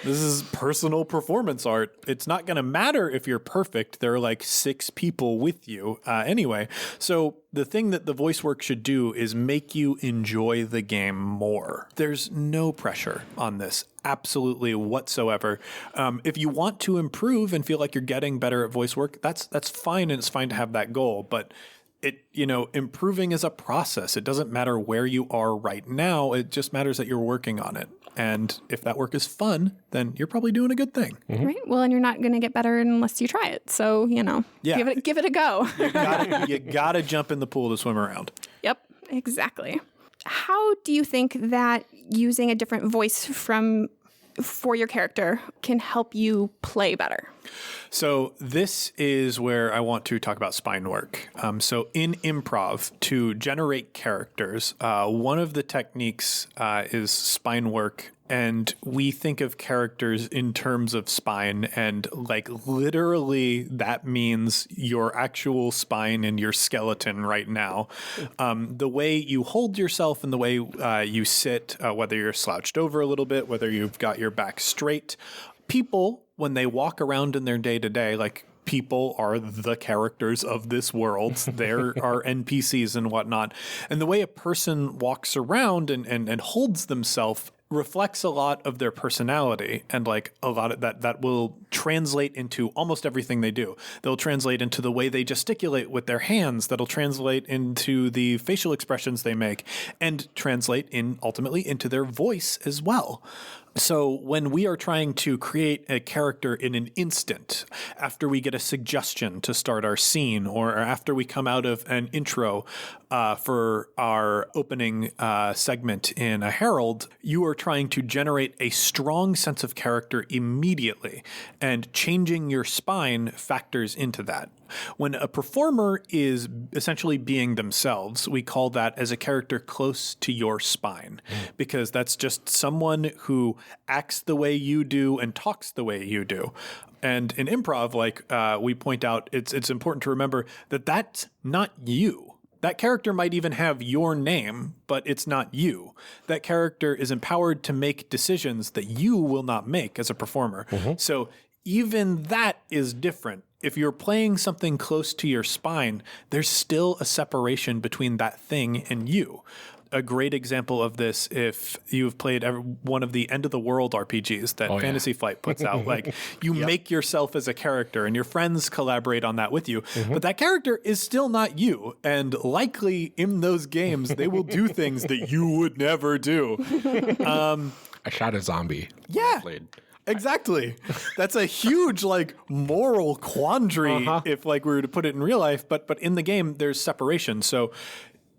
S3: This is personal performance art. It's not going to matter if you're perfect. There are like 6 people with you anyway. So the thing that the voice work should do is make you enjoy the game more. There's no pressure on this, absolutely whatsoever. If you want to improve and feel like you're getting better at voice work, that's fine, and it's fine to have that goal. But improving is a process. It doesn't matter where you are right now. It just matters that you're working on it. And if that work is fun, then you're probably doing a good thing.
S1: Right. Well, and you're not going to get better unless you try it. So, give it a go.
S3: You gotta jump in the pool to swim around.
S1: Yep, exactly. How do you think that using a different voice for your character can help you play better?
S3: So this is where I want to talk about spine work. So in improv, to generate characters, one of the techniques is spine work. And we think of characters in terms of spine, and like literally that means your actual spine and your skeleton right now. The way you hold yourself and the way you sit, whether you're slouched over a little bit, whether you've got your back straight. People, when they walk around in their day-to-day, like, people are the characters of this world. There are NPCs and whatnot. And the way a person walks around and holds themselves reflects a lot of their personality, and like a lot of that will translate into almost everything they do. They'll translate into the way they gesticulate with their hands. That'll translate into the facial expressions they make, and translate ultimately into their voice as well. So when we are trying to create a character in an instant, after we get a suggestion to start our scene, or after we come out of an intro for our opening segment in a Herald, you are trying to generate a strong sense of character immediately, and changing your spine factors into that. When a performer is essentially being themselves, we call that as a character close to your spine, because that's just someone who acts the way you do and talks the way you do. And in improv, like we point out, it's important to remember that that's not you. That character might even have your name, but it's not you. That character is empowered to make decisions that you will not make as a performer. So even that is different. If you're playing something close to your spine, there's still a separation between that thing and you. A great example of this, if you've played one of the End of the World RPGs that Fantasy Flight puts out, like you make yourself as a character and your friends collaborate on that with you, but that character is still not you. And likely in those games, they will do things that you would never do.
S2: I shot a zombie.
S3: Yeah. Exactly. That's a huge like moral quandary if like we were to put it in real life, but in the game there's separation. So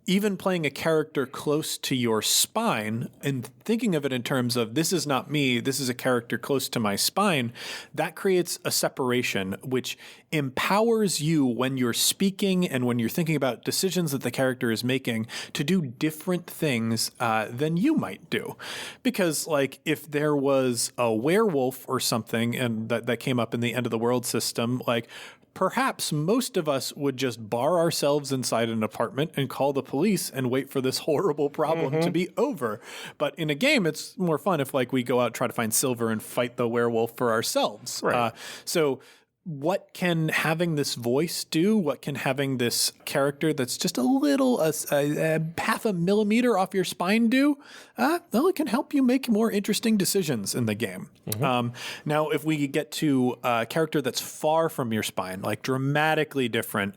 S3: even playing a character close to your spine and thinking of it in terms of this is not me, this is a character close to my spine, that creates a separation which empowers you when you're speaking and when you're thinking about decisions that the character is making to do different things than you might do. Because like if there was a werewolf or something and that came up in the End of the World system, like perhaps most of us would just bar ourselves inside an apartment and call the police and wait for this horrible problem to be over. But in a game, it's more fun if like we go out, try to find silver and fight the werewolf for ourselves.
S2: Right.
S3: So what can having this voice do? What can having this character that's just a little, a half a millimeter off your spine do? Well, it can help you make more interesting decisions in the game. Now, if we get to a character that's far from your spine, like dramatically different,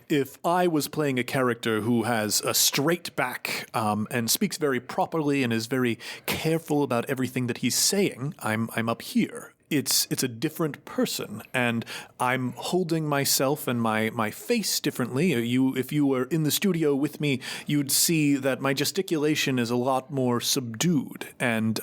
S3: if I was playing a character who has a straight back and speaks very properly and is very careful about everything that he's saying, I'm up here. it's a different person, and I'm holding myself and my face differently. If you were in the studio with me, you'd see that my gesticulation is a lot more subdued, and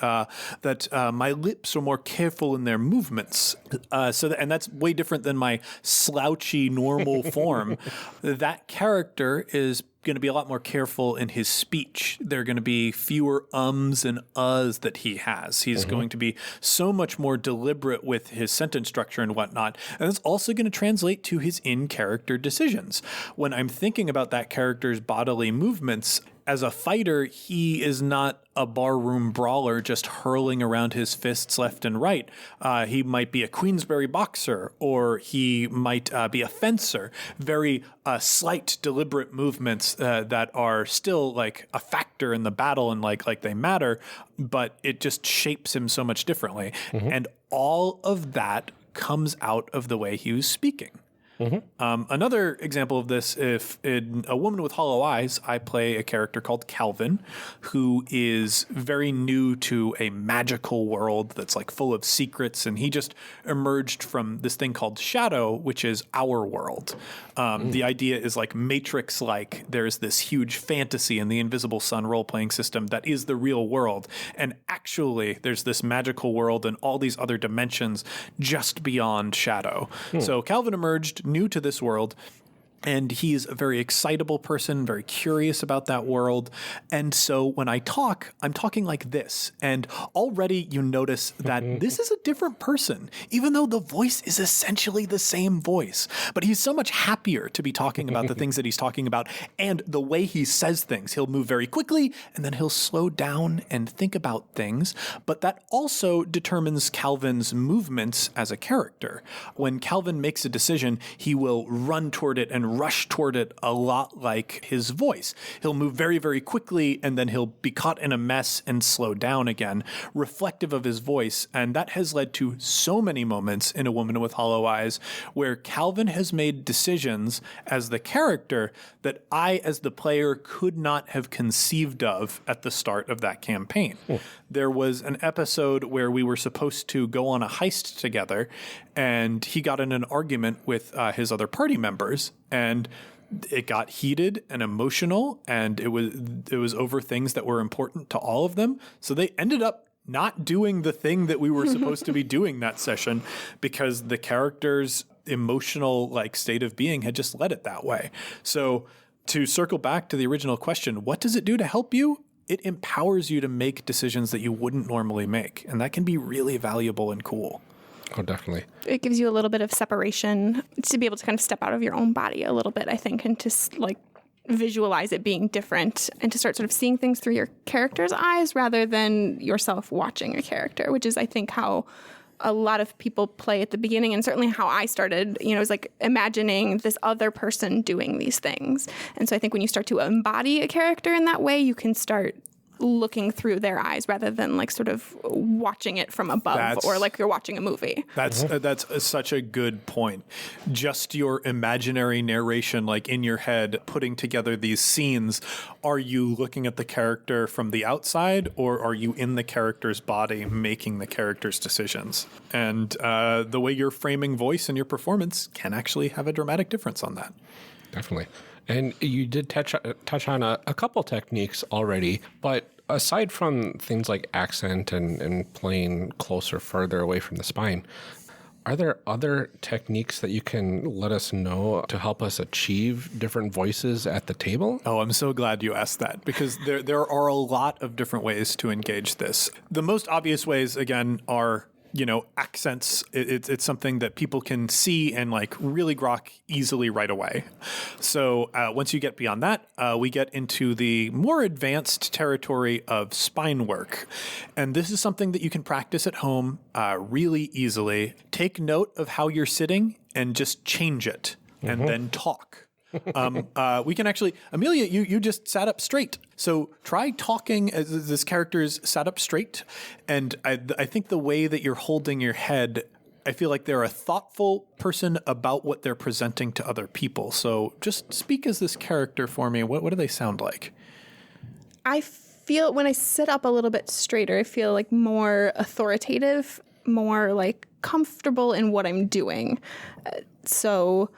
S3: that my lips are more careful in their movements. And that's way different than my slouchy normal form. That character is going to be a lot more careful in his speech. There are going to be fewer ums and uhs that he has. He's going to be so much more deliberate with his sentence structure and whatnot. And it's also going to translate to his in-character decisions. When I'm thinking about that character's bodily movements, as a fighter, he is not a barroom brawler just hurling around his fists left and right. He might be a Queensberry boxer, or he might be a fencer. Very slight, deliberate movements that are still like a factor in the battle and like they matter, but it just shapes him so much differently. And all of that comes out of the way he was speaking. Another example of this, if in A Woman with Hollow Eyes, I play a character called Calvin, who is very new to a magical world that's like full of secrets, and he just emerged from this thing called Shadow, which is our world. The idea is like Matrix-like. There's this huge fantasy in the Invisible Sun role-playing system that is the real world, and actually there's this magical world and all these other dimensions just beyond Shadow. So Calvin emerged new to this world, and he's a very excitable person, very curious about that world. And so when I talk, I'm talking like this. And already you notice that this is a different person, even though the voice is essentially the same voice. But he's so much happier to be talking about the things that he's talking about. And the way he says things, he'll move very quickly, and then he'll slow down and think about things. But that also determines Calvin's movements as a character. When Calvin makes a decision, he will run toward it and rush toward it a lot like his voice. He'll move very, very quickly, and then he'll be caught in a mess and slow down again, reflective of his voice. And that has led to so many moments in A Woman with Hollow Eyes where Calvin has made decisions as the character that I, as the player, could not have conceived of at the start of that campaign. There was an episode where we were supposed to go on a heist together, and he got in an argument with his other party members, and it got heated and emotional, and it was over things that were important to all of them. So they ended up not doing the thing that we were supposed to be doing that session because the character's emotional like state of being had just led it that way. So to circle back to the original question, what does it do to help you? It empowers you to make decisions that you wouldn't normally make, and that can be really valuable and cool.
S2: Oh, definitely.
S1: It gives you a little bit of separation to be able to kind of step out of your own body a little bit, I think, and to like visualize it being different and to start sort of seeing things through your character's eyes rather than yourself watching a character, which is, I think, how a lot of people play at the beginning, and certainly how I started, you know, is like imagining this other person doing these things. And so I think when you start to embody a character in that way, you can start looking through their eyes rather than like sort of watching it from above or like you're watching a movie.
S3: That's such a good point. Just your imaginary narration, like in your head, putting together these scenes. Are you looking at the character from the outside, or are you in the character's body making the character's decisions? And the way you're framing voice and your performance can actually have a dramatic difference on that.
S2: Definitely. And you did touch on a couple techniques already, but aside from things like accent and playing closer, further away from the spine, are there other techniques that you can let us know to help us achieve different voices at the table?
S3: Oh, I'm so glad you asked that, because there are a lot of different ways to engage this. The most obvious ways, again, are accents. It's something that people can see and like really grok easily right away. So once you get beyond that, we get into the more advanced territory of spine work. And this is something that you can practice at home really easily. Take note of how you're sitting and just change it and then talk. We can actually, Amelia, you just sat up straight. So try talking as this character's sat up straight. And I think the way that you're holding your head, I feel like they're a thoughtful person about what they're presenting to other people. So just speak as this character for me. What do they sound like?
S1: I feel when I sit up a little bit straighter, I feel like more authoritative, more like comfortable in what I'm doing. So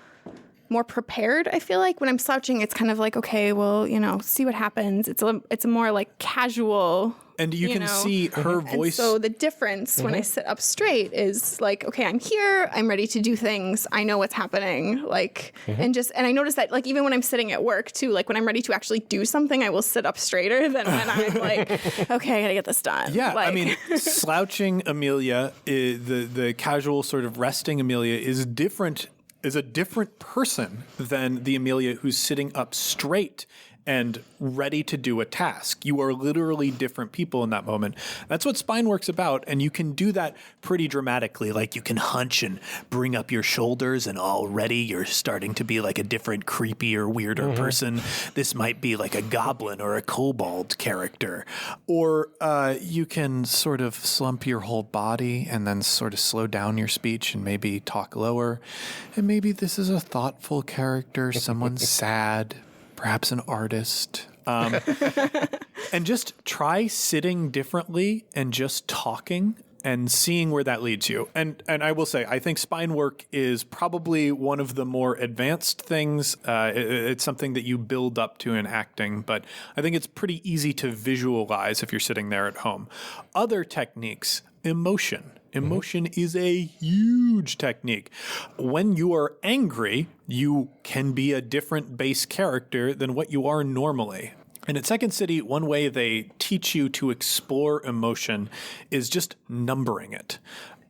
S1: more prepared, I feel like. When I'm slouching, it's kind of like, okay, well, see what happens. It's a more like casual.
S3: And you can see her voice.
S1: And so the difference when I sit up straight is like, okay, I'm here. I'm ready to do things. I know what's happening. Like, and I notice that like even when I'm sitting at work too, like when I'm ready to actually do something, I will sit up straighter than when I'm like, okay, I gotta get this done.
S3: Yeah,
S1: like,
S3: I mean, slouching Amelia, the casual sort of resting Amelia is a different person than the Amelia who's sitting up straight and ready to do a task. You are literally different people in that moment. That's what Spinework's about, and you can do that pretty dramatically. Like you can hunch and bring up your shoulders, and already you're starting to be like a different, creepier, weirder person. This might be like a goblin or a kobold character. Or you can sort of slump your whole body and then sort of slow down your speech and maybe talk lower. And maybe this is a thoughtful character, someone sad, perhaps an artist. And just try sitting differently and just talking and seeing where that leads you. And I will say, I think spine work is probably one of the more advanced things. It's something that you build up to in acting, but I think it's pretty easy to visualize if you're sitting there at home. Other techniques, emotion. Emotion is a huge technique. When you are angry, you can be a different base character than what you are normally. And at Second City, one way they teach you to explore emotion is just numbering it.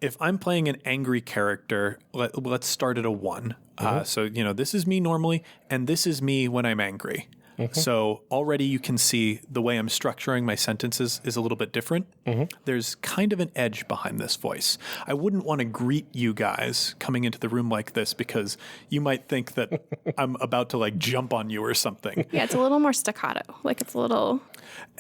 S3: If I'm playing an angry character, let's start at a 1. So, this is me normally, and this is me when I'm angry. So already you can see the way I'm structuring my sentences is a little bit different. There's kind of an edge behind this voice. I wouldn't want to greet you guys coming into the room like this because you might think that I'm about to like jump on you or something.
S1: Yeah, it's a little more staccato. Like it's a little.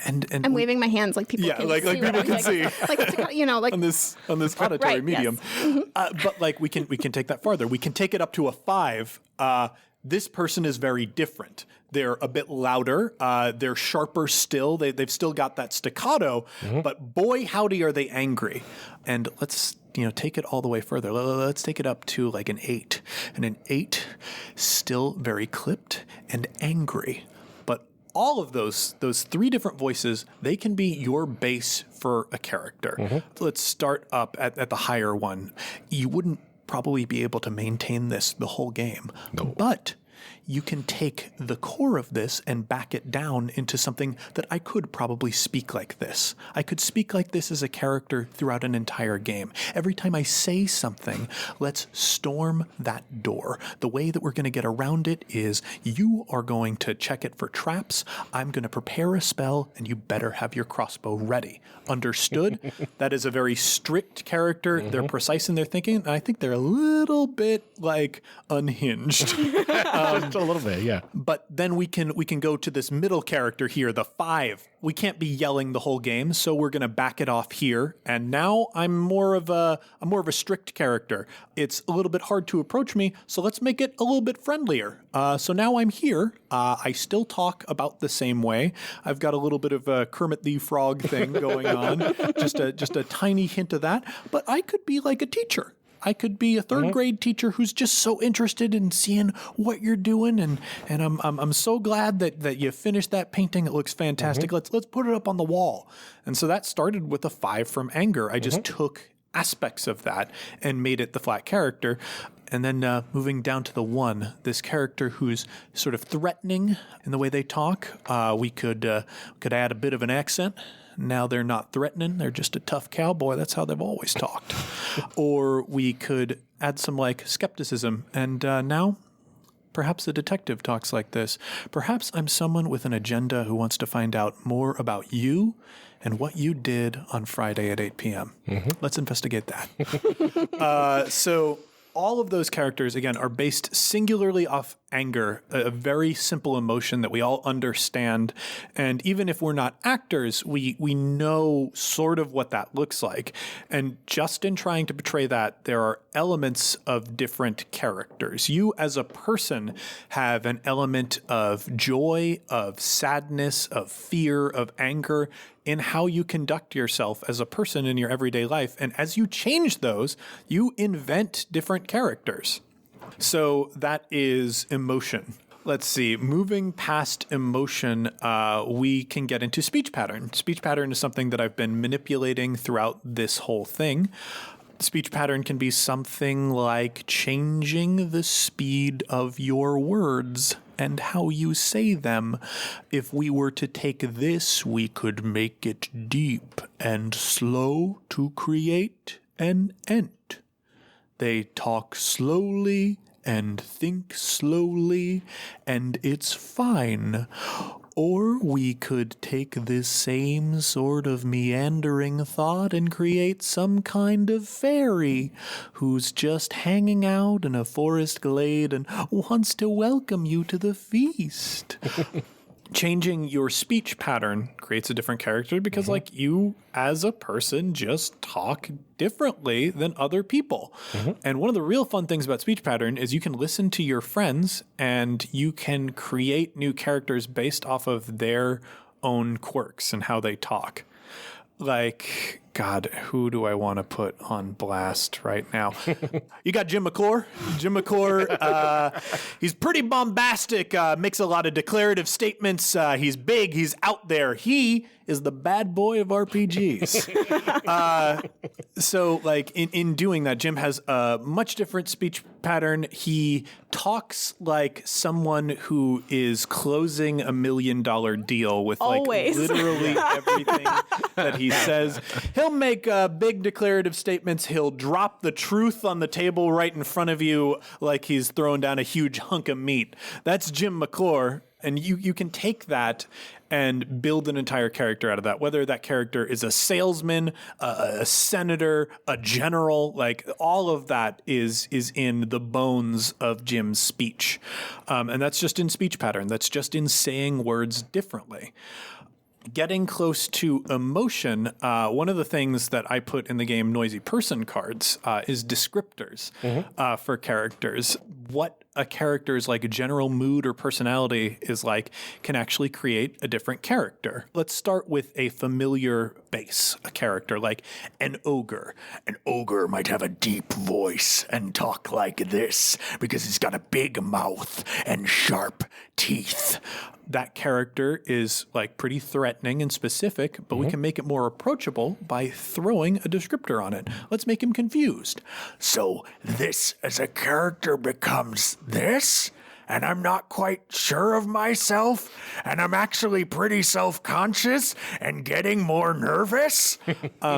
S3: And
S1: I'm waving my hands like people can
S3: like
S1: see.
S3: people can see.
S1: Like staccato, like
S3: on this auditory
S1: right,
S3: medium.
S1: Yes.
S3: But like we can take that farther. We can take it up to a 5. This person is very different. They're a bit louder. They're sharper still. They've still got that staccato, but boy, howdy are they angry. And let's take it all the way further. Let's take it up to like an 8. And an 8, still very clipped and angry. But all of those 3 different voices, they can be your base for a character. Let's start up at the higher one. You wouldn't probably be able to maintain this the whole game. No. But you can take the core of this and back it down into something that I could probably speak like this. I could speak like this as a character throughout an entire game. Every time I say something, let's storm that door. The way that we're going to get around it is you are going to check it for traps. I'm going to prepare a spell, and you better have your crossbow ready. Understood? That is a very strict character. They're precise in their thinking, and I think they're a little bit like unhinged.
S4: Just a little bit, yeah.
S3: But then we can go to this middle character here, the 5. We can't be yelling the whole game, so we're going to back it off here. And now I'm more of a strict character. It's a little bit hard to approach me, so let's make it a little bit friendlier. So now I'm here. I still talk about the same way. I've got a little bit of a Kermit the Frog thing going on, just a tiny hint of that. But I could be like a teacher. I could be a 3rd grade teacher who's just so interested in seeing what you're doing, and I'm so glad that you finished that painting. It looks fantastic. Let's put it up on the wall. And so that started with a 5 from anger. I just took aspects of that and made it the flat character. And then moving down to the 1, this character who's sort of threatening in the way they talk. We could add a bit of an accent. Now they're not threatening. They're just a tough cowboy. That's how they've always talked. Or we could add some like skepticism. And now perhaps a detective talks like this. Perhaps I'm someone with an agenda who wants to find out more about you and what you did on Friday at 8 p.m. Let's investigate that. So all of those characters, again, are based singularly off anger, a very simple emotion that we all understand. And even if we're not actors, we know sort of what that looks like. And just in trying to portray that, there are elements of different characters. You as a person have an element of joy, of sadness, of fear, of anger in how you conduct yourself as a person in your everyday life. And as you change those, you invent different characters. So that is emotion. Let's see. Moving past emotion, we can get into speech pattern. Speech pattern is something that I've been manipulating throughout this whole thing. Speech pattern can be something like changing the speed of your words and how you say them. If we were to take this, we could make it deep and slow to create an ent. They talk slowly and think slowly, and it's fine. Or we could take this same sort of meandering thought and create some kind of fairy who's just hanging out in a forest glade and wants to welcome you to the feast. Changing your speech pattern creates a different character because, like, you as a person just talk differently than other people. And one of the real fun things about speech pattern is you can listen to your friends and you can create new characters based off of their own quirks and how they talk. Like, God, who do I want to put on blast right now? You got Jim McClure. Jim McClure, he's pretty bombastic, makes a lot of declarative statements. He's big, he's out there. He is the bad boy of RPGs. So, like, in doing that, Jim has a much different speech pattern. He talks like someone who is closing $1 million deal with, like,
S1: Always.
S3: literally everything that he says. He'll make big declarative statements. He'll drop the truth on the table right in front of you like he's throwing down a huge hunk of meat. That's Jim McClure. And you can take that and build an entire character out of that, whether that character is a salesman, a senator, a general, like all of that is in the bones of Jim's speech. And that's just in speech pattern. That's just in saying words differently. Getting close to emotion, one of the things that I put in the game Noisy Person cards is descriptors for characters. What a character's like general mood or personality is like can actually create a different character. Let's start with a familiar base, a character like an ogre. An ogre might have a deep voice and talk like this because he's got a big mouth and sharp teeth. That character is like pretty threatening and specific, but we can make it more approachable by throwing a descriptor on it. Let's make him confused. So this as a character becomes this, and I'm not quite sure of myself, and I'm actually pretty self-conscious and getting more nervous.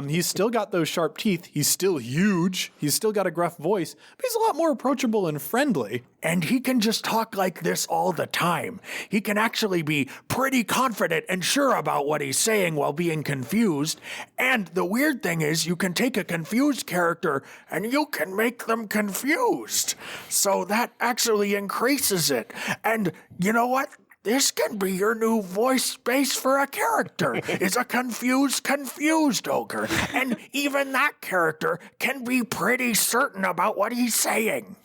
S3: He's still got those sharp teeth. He's still huge. He's still got a gruff voice, but he's a lot more approachable and friendly. And he can just talk like this all the time. He can actually be pretty confident and sure about what he's saying while being confused. And the weird thing is you can take a confused character and you can make them confused. So that actually increases it. And you know what? This can be your new voice base for a character, is a confused ogre. And even that character can be pretty certain about what he's saying.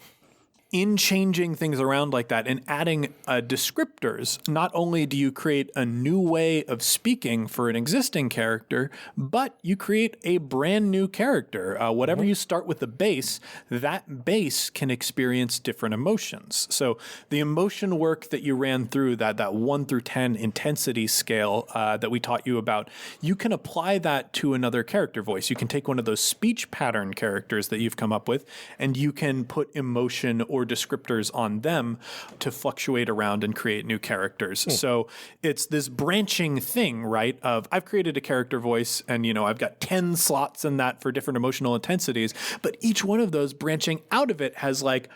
S3: In changing things around like that and adding descriptors, not only do you create a new way of speaking for an existing character, but you create a brand new character. Whatever you start with the base, that base can experience different emotions. So the emotion work that you ran through, that 1 through 10 intensity scale that we taught you about, you can apply that to another character voice. You can take one of those speech pattern characters that you've come up with, and you can put emotion or descriptors on them to fluctuate around and create new characters. So it's this branching thing, right? Of I've created a character voice and, I've got 10 slots in that for different emotional intensities, but each one of those branching out of it has like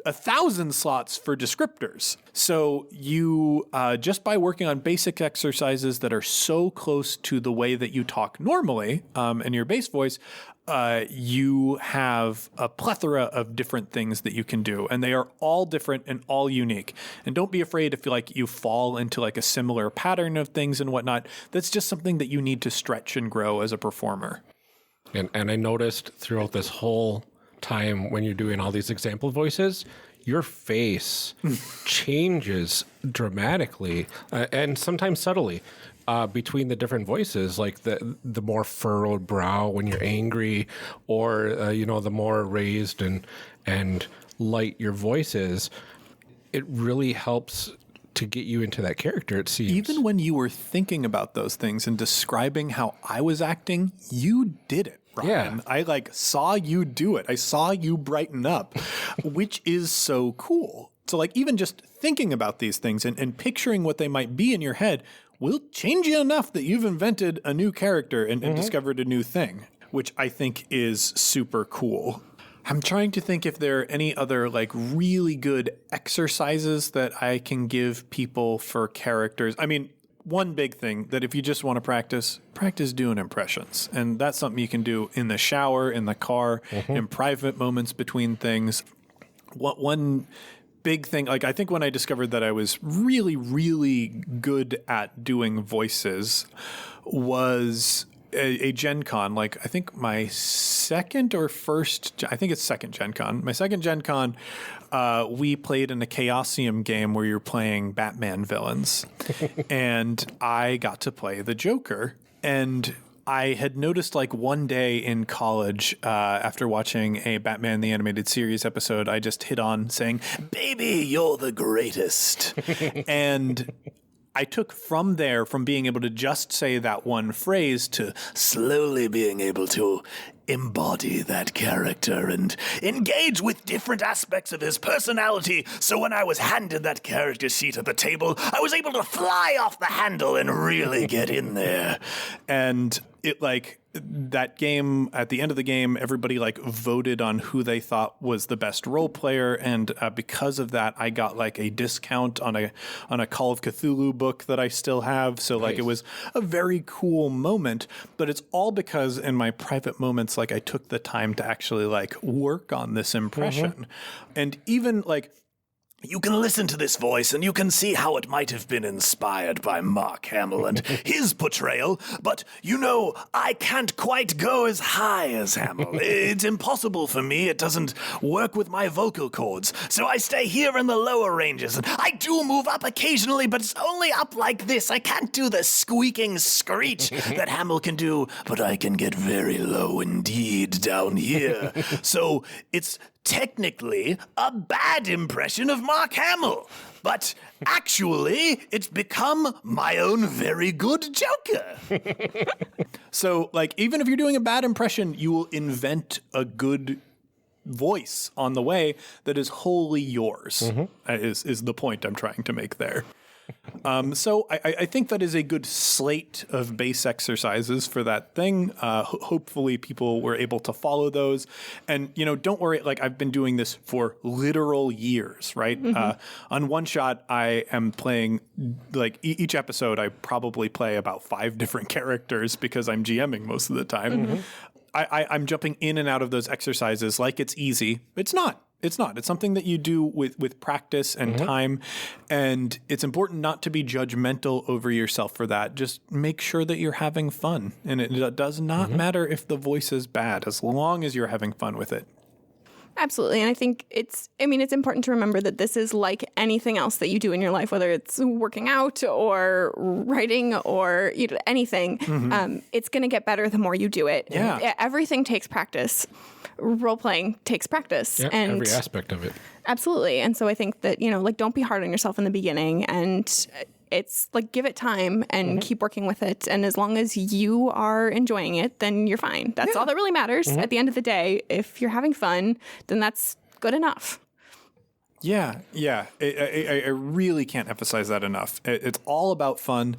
S3: 1,000 slots for descriptors. So you, just by working on basic exercises that are so close to the way that you talk normally in your base voice, you have a plethora of different things that you can do, and they are all different and all unique. And don't be afraid to feel like you fall into like a similar pattern of things and whatnot. That's just something that you need to stretch and grow as a performer.
S2: And I noticed throughout this whole time when you're doing all these example voices, your face changes dramatically and sometimes subtly between the different voices, like the more furrowed brow when you're angry, or the more raised and light your voice is. It really helps to get you into that character, it seems.
S3: Even when you were thinking about those things and describing how I was acting, you did it, Ryan.
S2: Yeah.
S3: I saw you do it. I saw you brighten up, which is so cool. So even just thinking about these things and picturing what they might be in your head will change you enough that you've invented a new character and discovered a new thing, which I think is super cool. I'm trying to think if there are any other really good exercises that I can give people for characters. I mean, one big thing that if you just want to practice doing impressions. And that's something you can do in the shower, in the car, in private moments between things. One big thing, I think when I discovered that I was really, really good at doing voices was a Gen Con, I think my second or first, I think it's second Gen Con. My second Gen Con, we played in a Chaosium game where you're playing Batman villains. And I got to play the Joker. And I had noticed one day in college, after watching a Batman the Animated Series episode, I just hit on saying, "Baby, you're the greatest." And I took from being able to just say that one phrase to slowly being able to embody that character and engage with different aspects of his personality. So when I was handed that character seat at the table, I was able to fly off the handle and really get in there. And it that game, at the end of the game, everybody voted on who they thought was the best role player, and because of that, I got a discount on a Call of Cthulhu book that I still have. So
S2: Nice.
S3: It was a very cool moment, but it's all because in my private moments, I took the time to actually work on this impression, and even you can listen to this voice and you can see how it might have been inspired by Mark Hamill and his portrayal, but I can't quite go as high as Hamill. It's impossible for me. It doesn't work with my vocal cords. So I stay here in the lower ranges, and I do move up occasionally, but it's only up like this. I can't do the squeaking screech that Hamill can do, but I can get very low indeed down here. So it's technically a bad impression of Mark Hamill, but actually it's become my own very good Joker. So even if you're doing a bad impression, you will invent a good voice on the way that is wholly yours, is the point I'm trying to make there. So I think that is a good slate of base exercises for that thing. Hopefully people were able to follow those. And, don't worry, I've been doing this for literal years, right? On One Shot, I am playing, each episode, I probably play about 5 different characters because I'm GMing most of the time. I'm jumping in and out of those exercises like it's easy. It's not. It's not. It's something that you do with practice and time, and it's important not to be judgmental over yourself for that. Just make sure that you're having fun, and it does not matter if the voice is bad, as long as you're having fun with it.
S1: Absolutely. And I think it's important to remember that this is like anything else that you do in your life, whether it's working out or writing or anything. It's going to get better the more you do it.
S3: Yeah.
S1: Everything takes practice. Role-playing takes practice.
S2: Yeah,
S1: and
S2: every aspect of it.
S1: Absolutely. And so I think that, don't be hard on yourself in the beginning, and it's give it time and keep working with it. And as long as you are enjoying it, then you're fine. That's all that really matters. At the end of the day, if you're having fun, then that's good enough.
S3: Yeah. I really can't emphasize that enough. It's all about fun.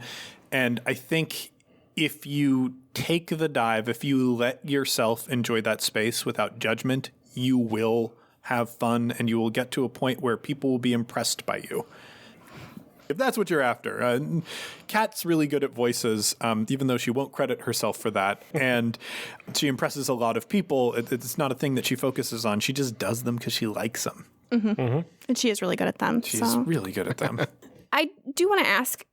S3: And I think if you take the dive, if you let yourself enjoy that space without judgment, you will have fun and you will get to a point where people will be impressed by you. If that's what you're after. Kat's really good at voices, even though she won't credit herself for that. And she impresses a lot of people. It's not a thing that she focuses on. She just does them because she likes them.
S1: And she is really good at them.
S3: She's really good at them.
S1: I do want to ask,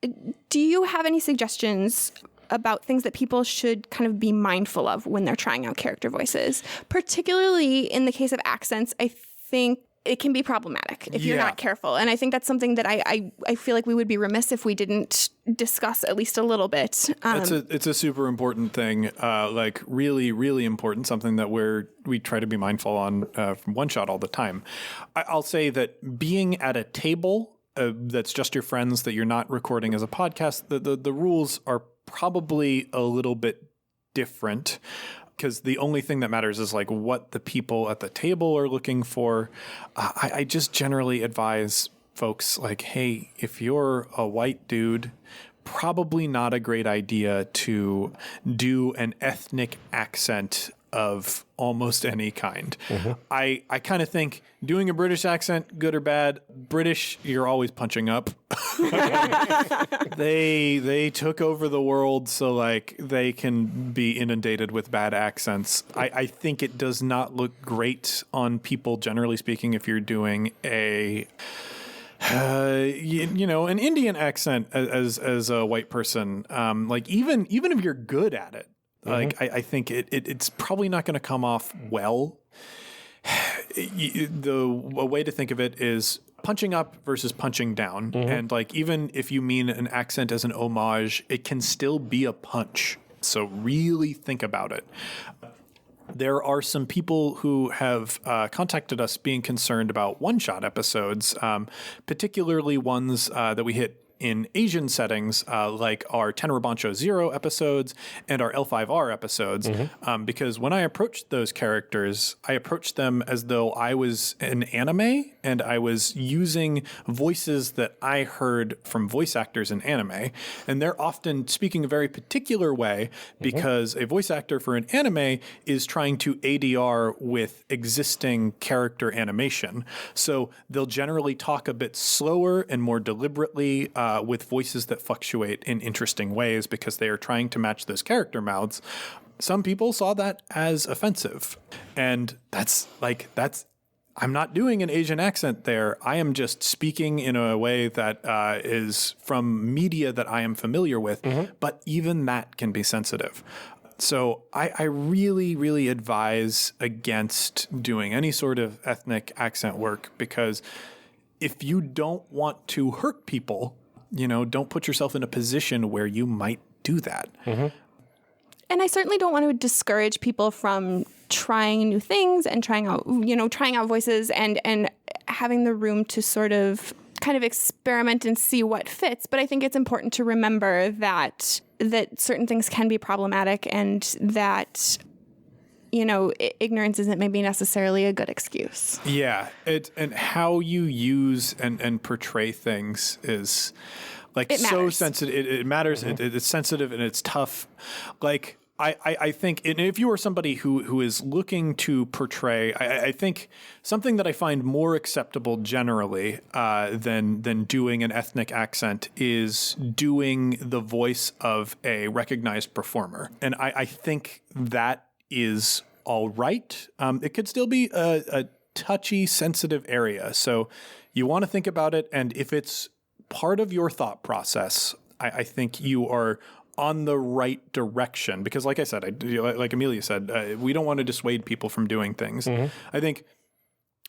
S1: do you have any suggestions about things that people should kind of be mindful of when they're trying out character voices? Particularly in the case of accents, I think it can be problematic if you're not careful. And I think that's something that I feel like we would be remiss if we didn't discuss at least a little bit.
S3: It's a super important thing, like really, really important, something that we try to be mindful on from One Shot all the time. I'll say that being at a table that's just your friends, that you're not recording as a podcast, the rules are probably a little bit different, because the only thing that matters is like what the people at the table are looking for. I just generally advise folks like, hey, if you're a white dude, probably not a great idea to do an ethnic accent of almost any kind. I kind of think doing a British accent, good or bad, British, you're always punching up. They took over the world, so like they can be inundated with bad accents. I think it does not look great on people, generally speaking, if you're doing a an Indian accent as a white person. Like even if you're good at it, like I think it's probably not going to come off well. A way to think of it is punching up versus punching down. And like, even if you mean an accent as an homage, it can still be a punch. So really think about it. There are some people who have contacted us being concerned about one-shot episodes, particularly ones that we hit in Asian settings, like our Tenra Bancho Zero episodes and our L5R episodes, because when I approached those characters, I approached them as though I was an anime and I was using voices that I heard from voice actors in anime. And they're often speaking a very particular way because a voice actor for an anime is trying to ADR with existing character animation. So they'll generally talk a bit slower and more deliberately, with voices that fluctuate in interesting ways because they are trying to match those character mouths. Some people saw that as offensive. And that's I'm not doing an Asian accent there. I am just speaking in a way that is from media that I am familiar with. But even that can be sensitive. So I really, really advise against doing any sort of ethnic accent work, because if you don't want to hurt people, don't put yourself in a position where you might do that.
S1: And I certainly don't want to discourage people from trying new things and trying out voices and having the room to sort of kind of experiment and see what fits. But I think it's important to remember that certain things can be problematic, and that ignorance isn't maybe necessarily a good excuse.
S3: Yeah. And how you use and portray things is like so sensitive. It matters. It's sensitive and it's tough. Like, I think, and if you are somebody who is looking to portray, I think something that I find more acceptable generally than doing an ethnic accent is doing the voice of a recognized performer. And I think that is all right. It could still be a touchy, sensitive area. So you want to think about it. And if it's part of your thought process, I think you are on the right direction. Because like I said, like Amelia said, we don't want to dissuade people from doing things. I think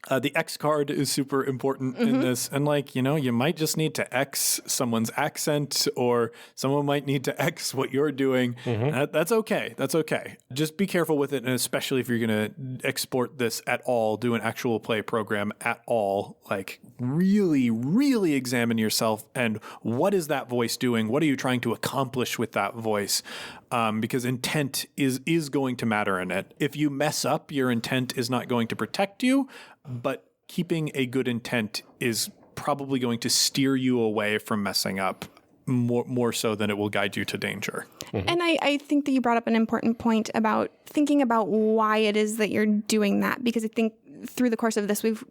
S3: the X card is super important in this. And you might just need to X someone's accent, or someone might need to X what you're doing. That's okay. That's okay. Just be careful with it. And especially if you're going to export this at all, do an actual play program at all, like really, really examine yourself. And what is that voice doing? What are you trying to accomplish with that voice? Because intent is going to matter in it. If you mess up, your intent is not going to protect you, but keeping a good intent is probably going to steer you away from messing up more so than it will guide you to danger.
S1: And I think that you brought up an important point about thinking about why it is that you're doing that, because I think through the course of this, we've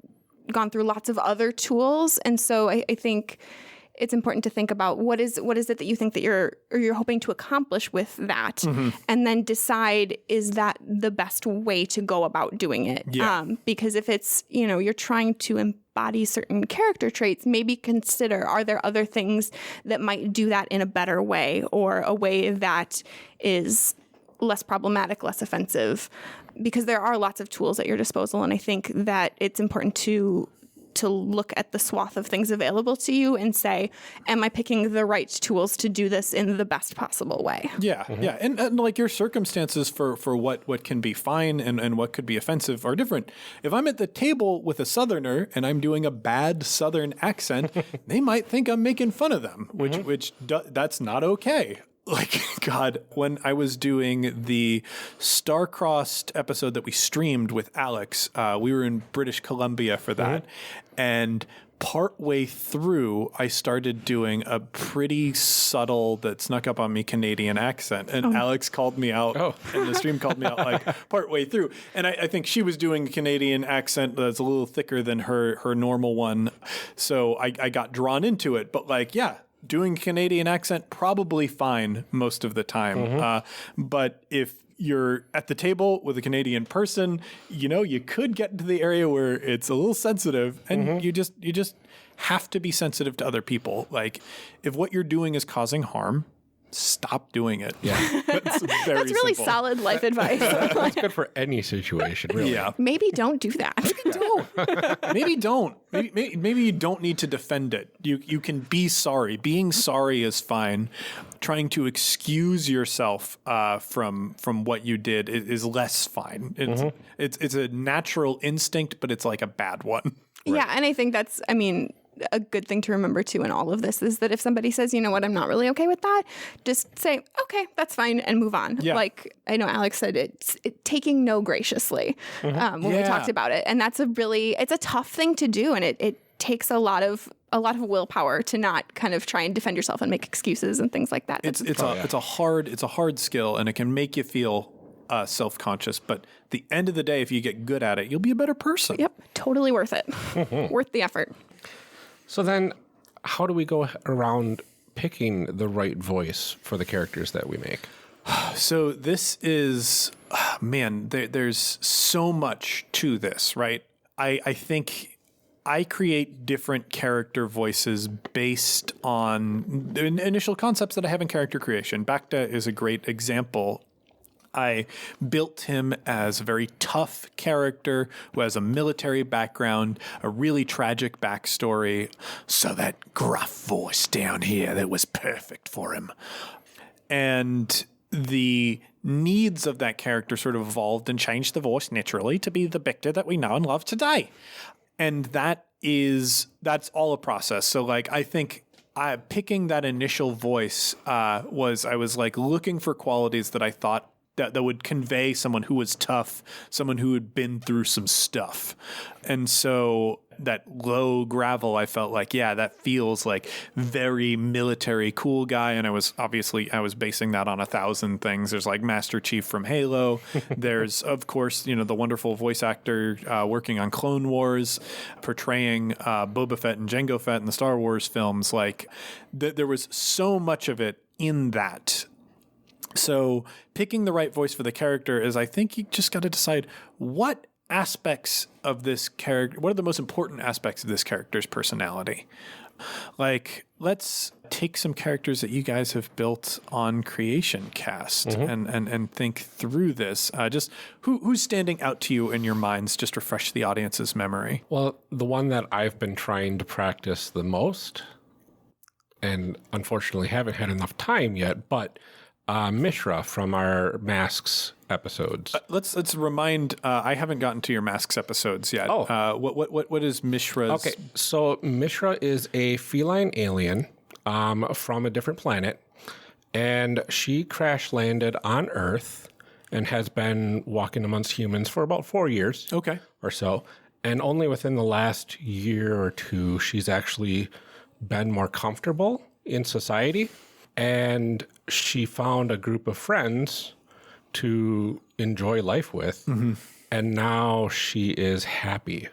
S1: gone through lots of other tools. And so I think it's important to think about what is it that you think that you're hoping to accomplish with that, and then decide, is that the best way to go about doing it?
S3: Yeah.
S1: Because if it's, you're trying to embody certain character traits, maybe consider, are there other things that might do that in a better way, or a way that is less problematic, less offensive? Because there are lots of tools at your disposal, and I think that it's important to look at the swath of things available to you and say, am I picking the right tools to do this in the best possible way?
S3: Yeah, yeah. And like your circumstances for what can be fine and what could be offensive are different. If I'm at the table with a Southerner and I'm doing a bad Southern accent, they might think I'm making fun of them, which that's not okay. Like, God, when I was doing the Star-Crossed episode that we streamed with Alex, we were in British Columbia for that. And partway through, I started doing a pretty subtle, that snuck up on me, Canadian accent. And Alex called me out, and the stream called me out like partway through. And I think she was doing a Canadian accent that's a little thicker than her normal one. So I got drawn into it. But like, yeah, doing Canadian accent, probably fine most of the time. But if you're at the table with a Canadian person, you could get into the area where it's a little sensitive, and you just have to be sensitive to other people. Like, if what you're doing is causing harm, stop doing it. Yeah. That's
S1: really
S3: simple.
S1: Solid life advice.
S2: That's good for any situation, really.
S3: Yeah.
S1: Maybe don't do that.
S3: Maybe don't. Maybe you don't need to defend it. You can be sorry. Being sorry is fine. Trying to excuse yourself from what you did is less fine. It's a natural instinct, but it's like a bad one.
S1: Yeah, and I think that's, a good thing to remember too in all of this is that if somebody says, you know what, I'm not really okay with that, just say, okay, that's fine, and move on.
S3: Yeah.
S1: Like I know Alex said, it's taking no graciously when we talked about it, and that's it's a tough thing to do, and it takes a lot of willpower to not kind of try and defend yourself and make excuses and things like that.
S3: It's a hard skill, and it can make you feel self-conscious, but at the end of the day, if you get good at it, you'll be a better person.
S1: Yep, totally worth it. Worth the effort.
S2: So then, how do we go around picking the right voice for the characters that we make?
S3: So this is, there's so much to this, right? I think I create different character voices based on the initial concepts that I have in character creation. Bacta is a great example. I built him as a very tough character who has a military background, a really tragic backstory. So that gruff voice down here that was perfect for him. And the needs of that character sort of evolved and changed the voice naturally to be the Victor that we know and love today. And that's all a process. So like, I think picking that initial voice I was like looking for qualities that I thought that would convey someone who was tough, someone who had been through some stuff. And so that low gravel, I felt like, yeah, that feels like very military cool guy. And I was basing that on 1,000 things. There's like Master Chief from Halo. There's, of course, the wonderful voice actor working on Clone Wars, portraying Boba Fett and Jango Fett in the Star Wars films. Like there was so much of it in that. So picking the right voice for the character is, I think you just got to decide what aspects of this character, what are the most important aspects of this character's personality? Like, let's take some characters that you guys have built on Creation Cast and think through this. Just who's standing out to you in your minds? Just refresh the audience's memory.
S2: Well, the one that I've been trying to practice the most, and unfortunately haven't had enough time yet, but Mishra from our Masks episodes.
S3: Let's remind. I haven't gotten to your Masks episodes yet. What is Mishra's?
S2: Okay, so Mishra is a feline alien from a different planet, and she crash landed on Earth and has been walking amongst humans for about 4 years.
S3: Okay,
S2: or so, and only within the last year or two, she's actually been more comfortable in society. And she found a group of friends to enjoy life with. And now she is happy.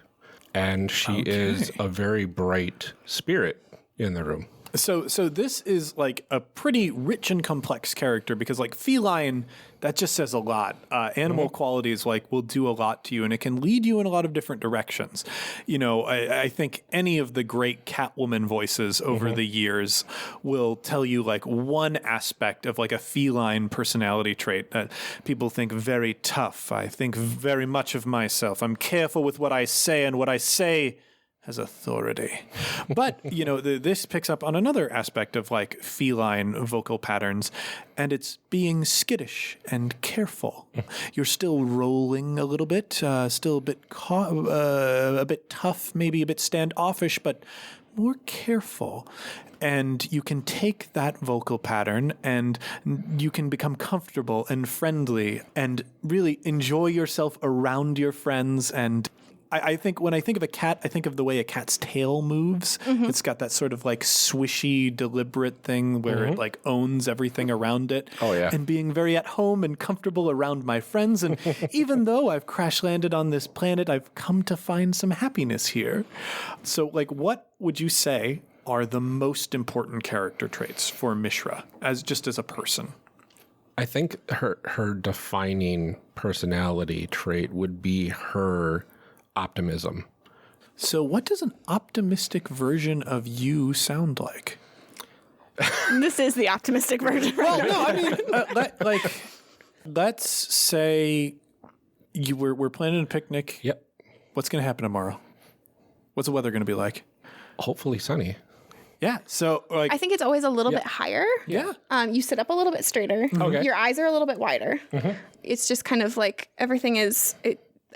S2: And she is a very bright spirit in the room.
S3: So this is like a pretty rich and complex character because like feline, that just says a lot. Animal qualities like will do a lot to you, and it can lead you in a lot of different directions. You know, I think any of the great Catwoman voices over the years will tell you like one aspect of like a feline personality trait that people think very tough. I think very much of myself. I'm careful with what I say, and what I say has authority. But, you know, this picks up on another aspect of like feline vocal patterns, and it's being skittish and careful. You're still rolling a little bit, still a bit tough, maybe a bit standoffish, but more careful. And you can take that vocal pattern and you can become comfortable and friendly and really enjoy yourself around your friends. And I think when I think of a cat, I think of the way a cat's tail moves. It's got that sort of like swishy, deliberate thing where it like owns everything around it.
S2: Oh, yeah.
S3: And being very at home and comfortable around my friends. And even though I've crash landed on this planet, I've come to find some happiness here. So like, what would you say are the most important character traits for Mishra as a person?
S2: I think her defining personality trait would be her optimism.
S3: So what does an optimistic version of you sound like?
S1: This is the optimistic version.
S3: Well, no, I mean, let's say we're planning a picnic.
S2: Yep.
S3: What's going to happen tomorrow? What's the weather going to be like?
S2: Hopefully sunny.
S3: Yeah. So like,
S1: I think it's always a little bit higher.
S3: yeah.
S1: You sit up a little bit straighter.
S2: Okay.
S1: Your eyes are a little bit wider. It's just kind of like everything is...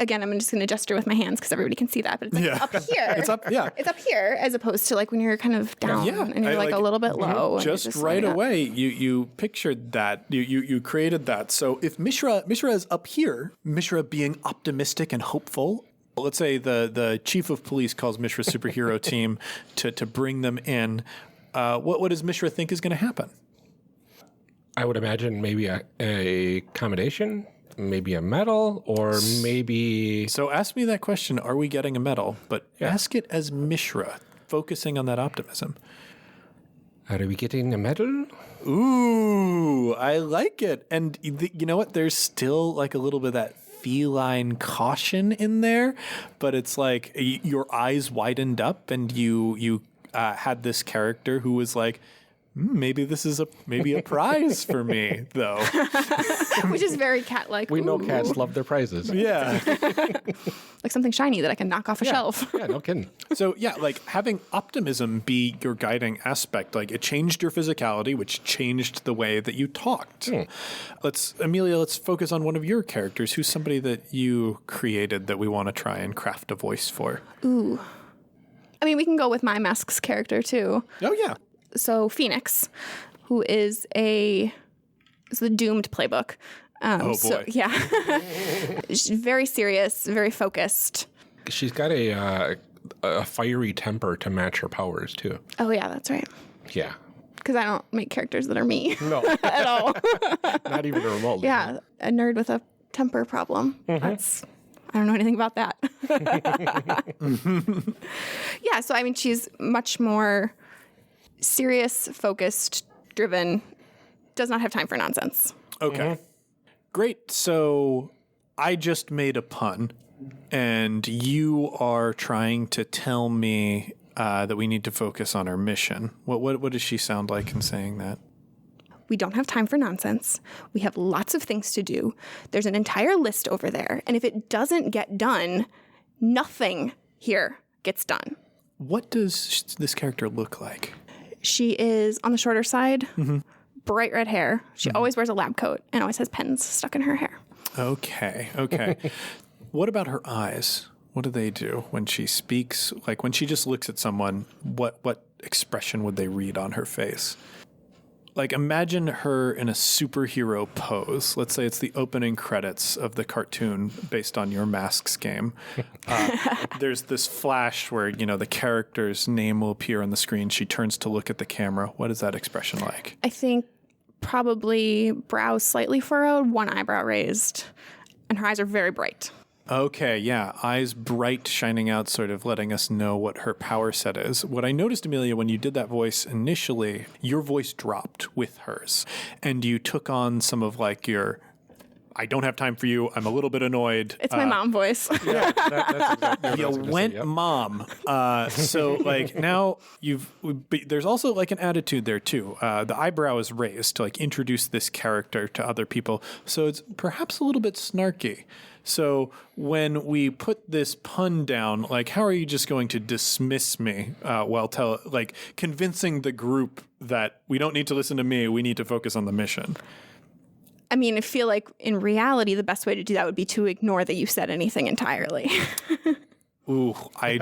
S1: Again, I'm just going to gesture with my hands because everybody can see that, but it's like up here.
S3: It's up, yeah.
S1: It's up here as opposed to like when you're kind of down and you're like a little bit low. And
S3: Just
S1: you're
S3: right
S1: like,
S3: away, you pictured that. You created that. So if Mishra is up here, Mishra being optimistic and hopeful. Let's say the chief of police calls Mishra's superhero team to bring them in. What does Mishra think is going to happen?
S2: I would imagine maybe a combination. Maybe a medal, or maybe...
S3: So ask me that question, are we getting a medal? But ask it as Mishra, focusing on that optimism.
S2: Are we getting a medal?
S3: Ooh, I like it. And you know what? There's still like a little bit of that feline caution in there, but it's like your eyes widened up and you had this character who was like, maybe this is maybe a prize for me, though.
S1: which is very cat-like.
S2: We know cats love their prizes.
S3: Yeah.
S1: Like something shiny that I can knock off a shelf.
S2: Yeah, no kidding.
S3: So, yeah, like having optimism be your guiding aspect, like it changed your physicality, which changed the way that you talked. Amelia, let's focus on one of your characters. Who's somebody that you created that we want to try and craft a voice for?
S1: Ooh. I mean, we can go with my Mask's character, too.
S3: Oh, yeah.
S1: So Phoenix, who is the doomed playbook.
S3: Oh, boy.
S1: So, yeah. She's very serious, very focused.
S2: She's got a fiery temper to match her powers, too.
S1: Oh, yeah, that's right.
S2: Yeah.
S1: Because I don't make characters that are me.
S2: No.
S1: At all.
S2: Not even remotely.
S1: Yeah, a nerd with a temper problem. I don't know anything about that. Yeah, so I mean, she's much more serious, focused, driven, does not have time for nonsense.
S3: Okay. Great. So I just made a pun, and you are trying to tell me that we need to focus on our mission. What does she sound like in saying that?
S1: We don't have time for nonsense. We have lots of things to do. There's an entire list over there, and if it doesn't get done, nothing here gets done.
S3: What does this character look like?
S1: She is on the shorter side, bright red hair. She always wears a lab coat and always has pens stuck in her hair.
S3: Okay. What about her eyes? What do they do when she speaks? Like when she just looks at someone, what expression would they read on her face? Like imagine her in a superhero pose. Let's say it's the opening credits of the cartoon based on your Masks game. There's this flash where, the character's name will appear on the screen. She turns to look at the camera. What is that expression like?
S1: I think probably brows slightly furrowed, one eyebrow raised, and her eyes are very bright.
S3: Okay, yeah. Eyes bright, shining out, sort of letting us know what her power set is. What I noticed, Amelia, when you did that voice initially, your voice dropped with hers. And you took on some of like your, I don't have time for you, I'm a little bit annoyed.
S1: It's my mom voice.
S2: Yeah, that's exactly what I
S3: You
S2: was gonna say,
S3: went
S2: yep.
S3: mom. So like now there's also like an attitude there too. The eyebrow is raised to like introduce this character to other people. So it's perhaps a little bit snarky. So when we put this pun down, like, how are you just going to dismiss me while convincing the group that we don't need to listen to me, we need to focus on the mission?
S1: I mean, I feel like in reality, the best way to do that would be to ignore that you said anything entirely.
S3: Ooh, I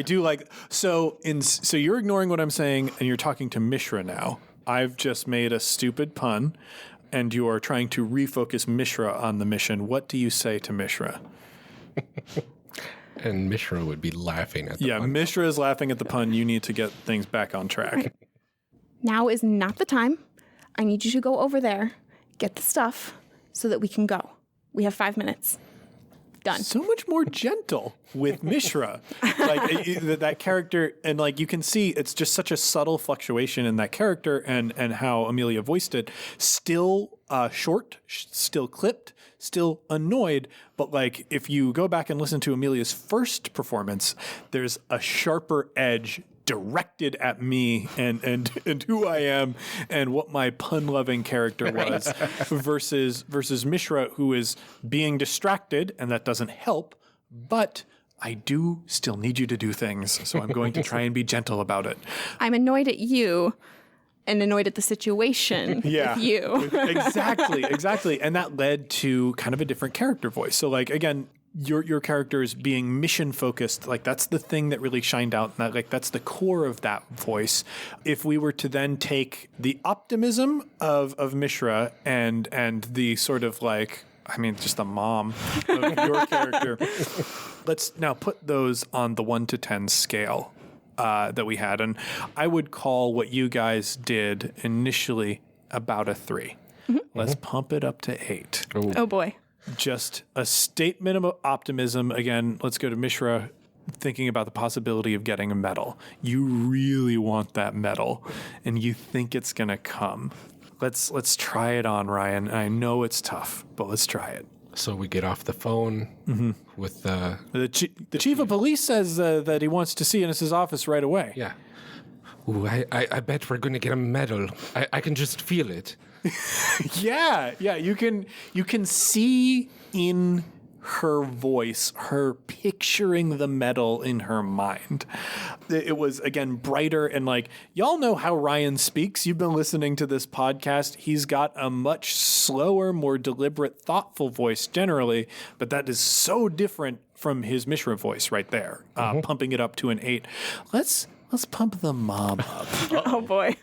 S3: do like, so you're ignoring what I'm saying and you're talking to Mishra now. I've just made a stupid pun and you are trying to refocus Mishra on the mission. What do you say to Mishra?
S2: And Mishra would be laughing at the
S3: Yeah,
S2: pun.
S3: Mishra is laughing at the pun. You need to get things back on track.
S1: Now is not the time. I need you to go over there, get the stuff so that we can go. We have 5 minutes. Done.
S3: So much more gentle with Mishra. That character, and like you can see it's just such a subtle fluctuation in that character and how Amelia voiced it. Still short, still clipped, still annoyed, but like if you go back and listen to Amelia's first performance, there's a sharper edge directed at me and who I am and what my pun-loving character was versus Mishra, who is being distracted, and that doesn't help, but I do still need you to do things, so I'm going to try and be gentle about it.
S1: I'm annoyed at you and annoyed at the situation with you.
S3: Exactly. And that led to kind of a different character voice. So like, again, your character is being mission focused. Like that's the thing that really shined out. And that's the core of that voice. If we were to then take the optimism of Mishra and the sort of like, I mean, just the mom of your character, let's now put those on the 1 to 10 scale that we had. And I would call what you guys did initially about a 3. Mm-hmm. Let's pump it up to 8.
S2: Ooh.
S1: Oh boy.
S3: Just a statement of optimism. Again, let's go to Mishra thinking about the possibility of getting a medal. You really want that medal and you think it's going to come. Let's try it on, Ryan. I know it's tough, but let's try it.
S2: So we get off the phone with
S3: The chief of police says that he wants to see us in his office right away.
S2: yeah. Ooh, I bet we're going to get a medal. I can just feel it.
S3: Yeah. You can see in her voice, her picturing the medal in her mind. It was, again, brighter and like, y'all know how Ryan speaks. You've been listening to this podcast. He's got a much slower, more deliberate, thoughtful voice generally, but that is so different from his Mishra voice right there, pumping it up to an 8. Let's pump the mom up.
S1: Oh boy.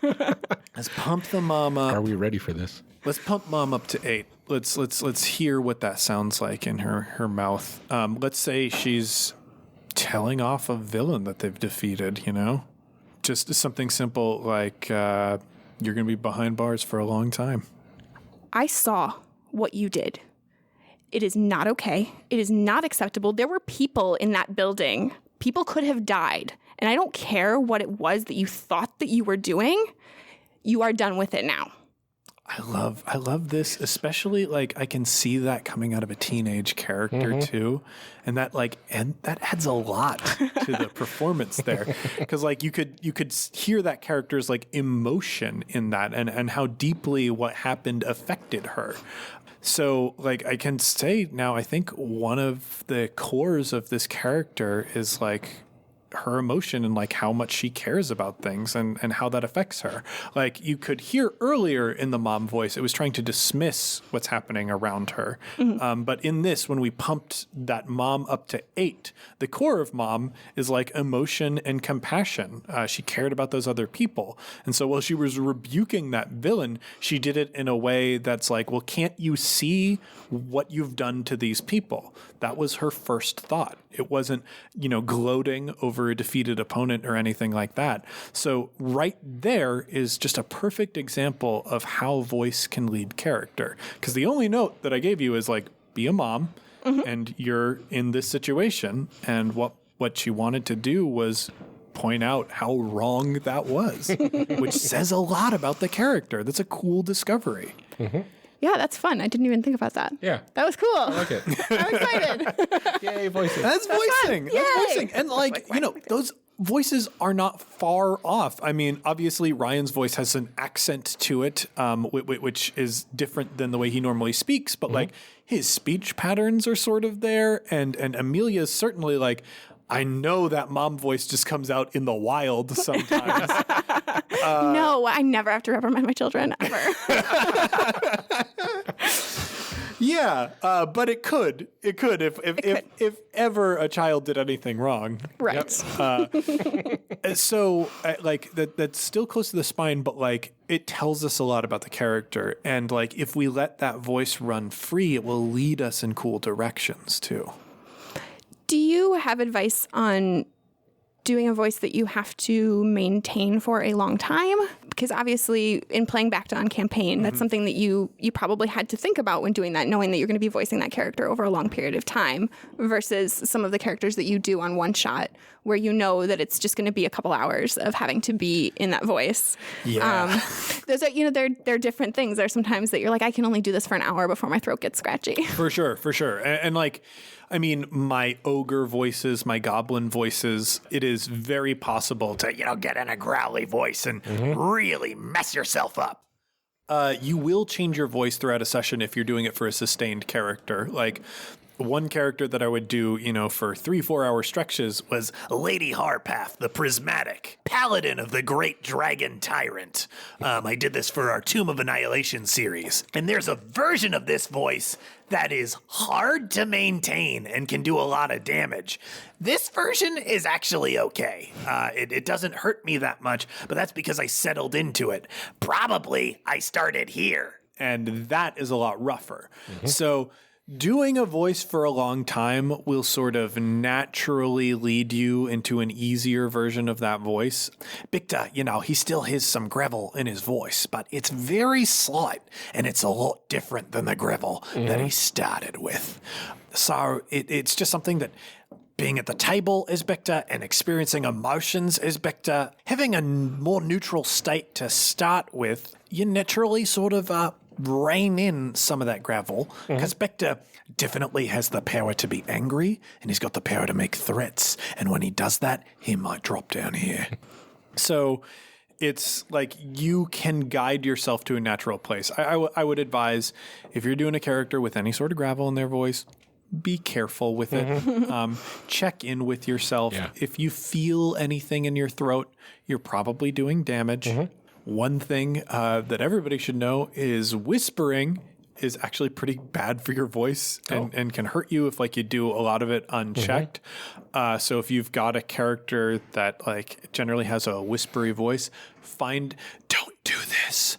S3: Let's pump the mom up.
S2: Are we ready for this?
S3: Let's pump mom up to 8. Let's hear what that sounds like in her mouth. Let's say she's telling off a villain that they've defeated, you know? Just something simple like, you're going to be behind bars for a long time.
S1: I saw what you did. It is not okay. It is not acceptable. There were people in that building. People could have died. And I don't care what it was that you thought that you were doing. You are done with it now.
S3: I love this, especially like I can see that coming out of a teenage character too. And that adds a lot to the performance there. Cause like you could hear that character's like emotion in that and how deeply what happened affected her. So like I can say now, I think one of the cores of this character is like her emotion and like how much she cares about things and how that affects her. Like you could hear earlier in the mom voice, it was trying to dismiss what's happening around her. But in this, when we pumped that mom up to 8, the core of mom is like emotion and compassion. She cared about those other people. And so while she was rebuking that villain, she did it in a way that's like, well, can't you see what you've done to these people? That was her first thought. It wasn't, gloating over a defeated opponent or anything like that. So right there is just a perfect example of how voice can lead character. Because the only note that I gave you is like, be a mom and you're in this situation. And what she wanted to do was point out how wrong that was, which says a lot about the character. That's a cool discovery.
S1: Yeah, that's fun. I didn't even think about that.
S2: Yeah.
S1: That was cool.
S2: I like it.
S1: I'm excited.
S2: Yay, voicing.
S3: That's voicing.
S1: fun.
S3: That's
S1: Yay.
S3: voicing. And those voices are not far off. I mean, obviously Ryan's voice has an accent to it, which is different than the way he normally speaks, but like his speech patterns are sort of there. And Amelia's certainly like, I know that mom voice just comes out in the wild sometimes.
S1: No, I never have to reprimand my children, ever.
S3: Yeah, but it could if ever a child did anything wrong.
S1: Right.
S3: So like that's still close to the spine, but like it tells us a lot about the character. And like if we let that voice run free, it will lead us in cool directions too.
S1: Do you have advice on doing a voice that you have to maintain for a long time? Because obviously in playing Back on campaign, that's something that you probably had to think about when doing that, knowing that you're going to be voicing that character over a long period of time versus some of the characters that you do on one shot where you know that it's just going to be a couple hours of having to be in that voice.
S3: Yeah.
S1: Those are, they're different things. There's sometimes that you're like, I can only do this for an hour before my throat gets scratchy.
S3: For sure. And like, I mean, my ogre voices, my goblin voices, it is very possible to, get in a growly voice and really mess yourself up. You will change your voice throughout a session if you're doing it for a sustained character. Like, one character that I would do, for 3-4 hour stretches was Lady Harpath, the Prismatic, Paladin of the Great Dragon Tyrant. I did this for our Tomb of Annihilation series. And there's a version of this voice that is hard to maintain and can do a lot of damage. This version is actually okay. It doesn't hurt me that much, but that's because I settled into it. Probably I started here. And that is a lot rougher. So doing a voice for a long time will sort of naturally lead you into an easier version of that voice. Bicta, he still has some gravel in his voice, but it's very slight, and it's a lot different than the gravel that he started with. So it's just something that being at the table is Bicta and experiencing emotions is Bicta. Having a more neutral state to start with, you naturally sort of rein in some of that gravel, because Bicta definitely has the power to be angry, and he's got the power to make threats. And when he does that, he might drop down here. So it's like you can guide yourself to a natural place. I would advise, if you're doing a character with any sort of gravel in their voice, be careful with it. Check in with yourself.
S2: Yeah.
S3: If you feel anything in your throat, you're probably doing damage. One thing that everybody should know is whispering is actually pretty bad for your voice and can hurt you if you do a lot of it unchecked. So if you've got a character that generally has a whispery voice, don't do this.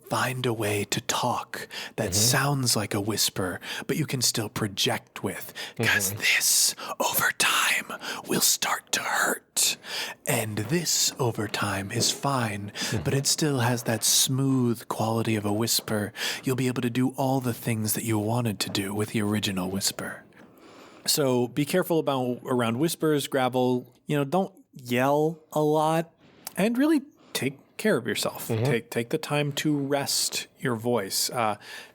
S3: Find a way to talk that sounds like a whisper, but you can still project with, because this over time will start to hurt. And this over time is fine, but it still has that smooth quality of a whisper. You'll be able to do all the things that you wanted to do with the original whisper. So be careful around whispers, gravel. Don't yell a lot, and really take care of yourself. Take the time to rest your voice.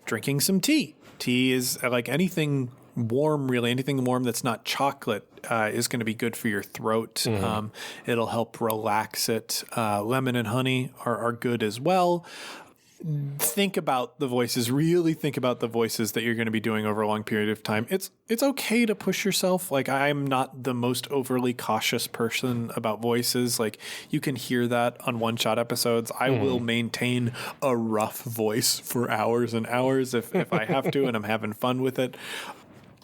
S3: Drinking some tea. Tea is like anything warm, really. Anything warm that's not chocolate is going to be good for your throat. It'll help relax it. Lemon and honey are good as well. Think about the voices. Really think about the voices that you're going to be doing over a long period of time. It's okay to push yourself. I'm not the most overly cautious person about voices. You can hear that on one-shot episodes. I will maintain a rough voice for hours and hours if I have to, and I'm having fun with it.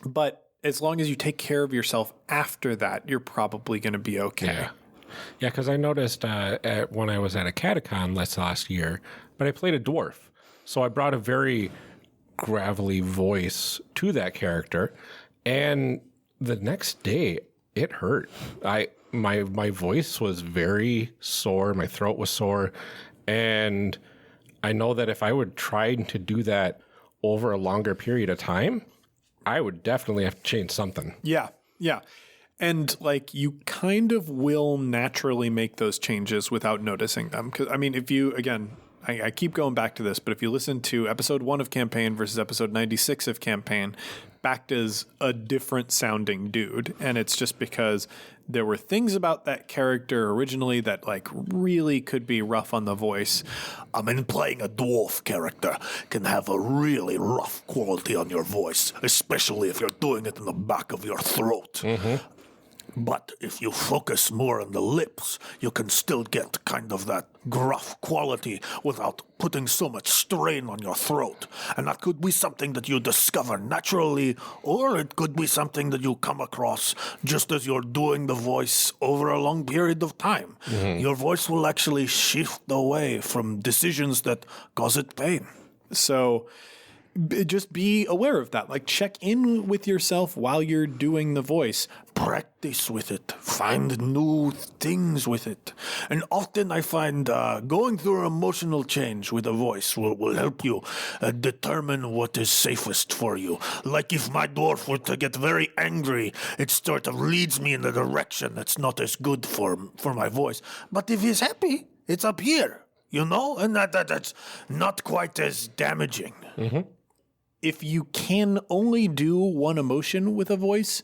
S3: But as long as you take care of yourself after that, you're probably going to be okay.
S2: Yeah, because I noticed when I was at a catacon last year, but I played a dwarf. So I brought a very gravelly voice to that character. And the next day, it hurt. My voice was very sore. My throat was sore. And I know that if I would try to do that over a longer period of time, I would definitely have to change something.
S3: Yeah. And like you kind of will naturally make those changes without noticing them. Because I mean, if you, again, I keep going back to this, but if you listen to episode 1 of Campaign versus episode 96 of Campaign, Bacta's a different sounding dude. And it's just because there were things about that character originally that like really could be rough on the voice.
S5: I mean, playing a dwarf character can have a really rough quality on your voice, especially if you're doing it in the back of your throat. But if you focus more on the lips, you can still get kind of that gruff quality without putting so much strain on your throat. And that could be something that you discover naturally, or it could be something that you come across just as you're doing the voice over a long period of time. Your voice will actually shift away from decisions that cause it pain.
S3: So just be aware of that. Like check in with yourself while you're doing the voice.
S5: Practice with it. Find new things with it. And often I find going through an emotional change with a voice will help you determine what is safest for you. Like if my dwarf were to get very angry, it sort of leads me in a direction that's not as good for my voice. But if he's happy, it's up here, you know? And that's not quite as damaging.
S3: If you can only do one emotion with a voice,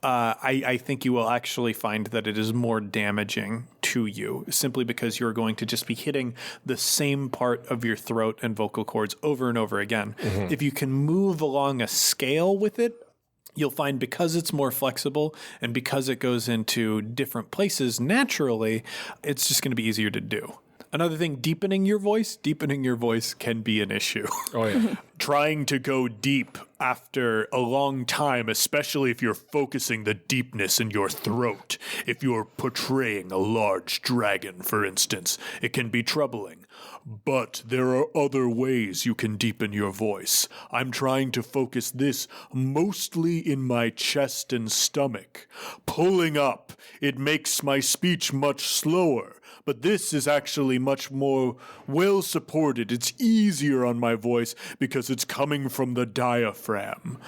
S3: I think you will actually find that it is more damaging to you simply because you're going to just be hitting the same part of your throat and vocal cords over and over again. If you can move along a scale with it, you'll find because it's more flexible and because it goes into different places naturally, it's just going to be easier to do. Another thing, deepening your voice can be an issue.
S2: Oh, yeah.
S3: Trying to go deep after a long time, especially if you're focusing the deepness in your throat. If you're portraying a large dragon, for instance, it can be troubling. But there are other ways you can deepen your voice. I'm trying to focus this mostly in my chest and stomach. Pulling up, it makes my speech much slower. But this is actually much more well supported. It's easier on my voice because it's coming from the diaphragm.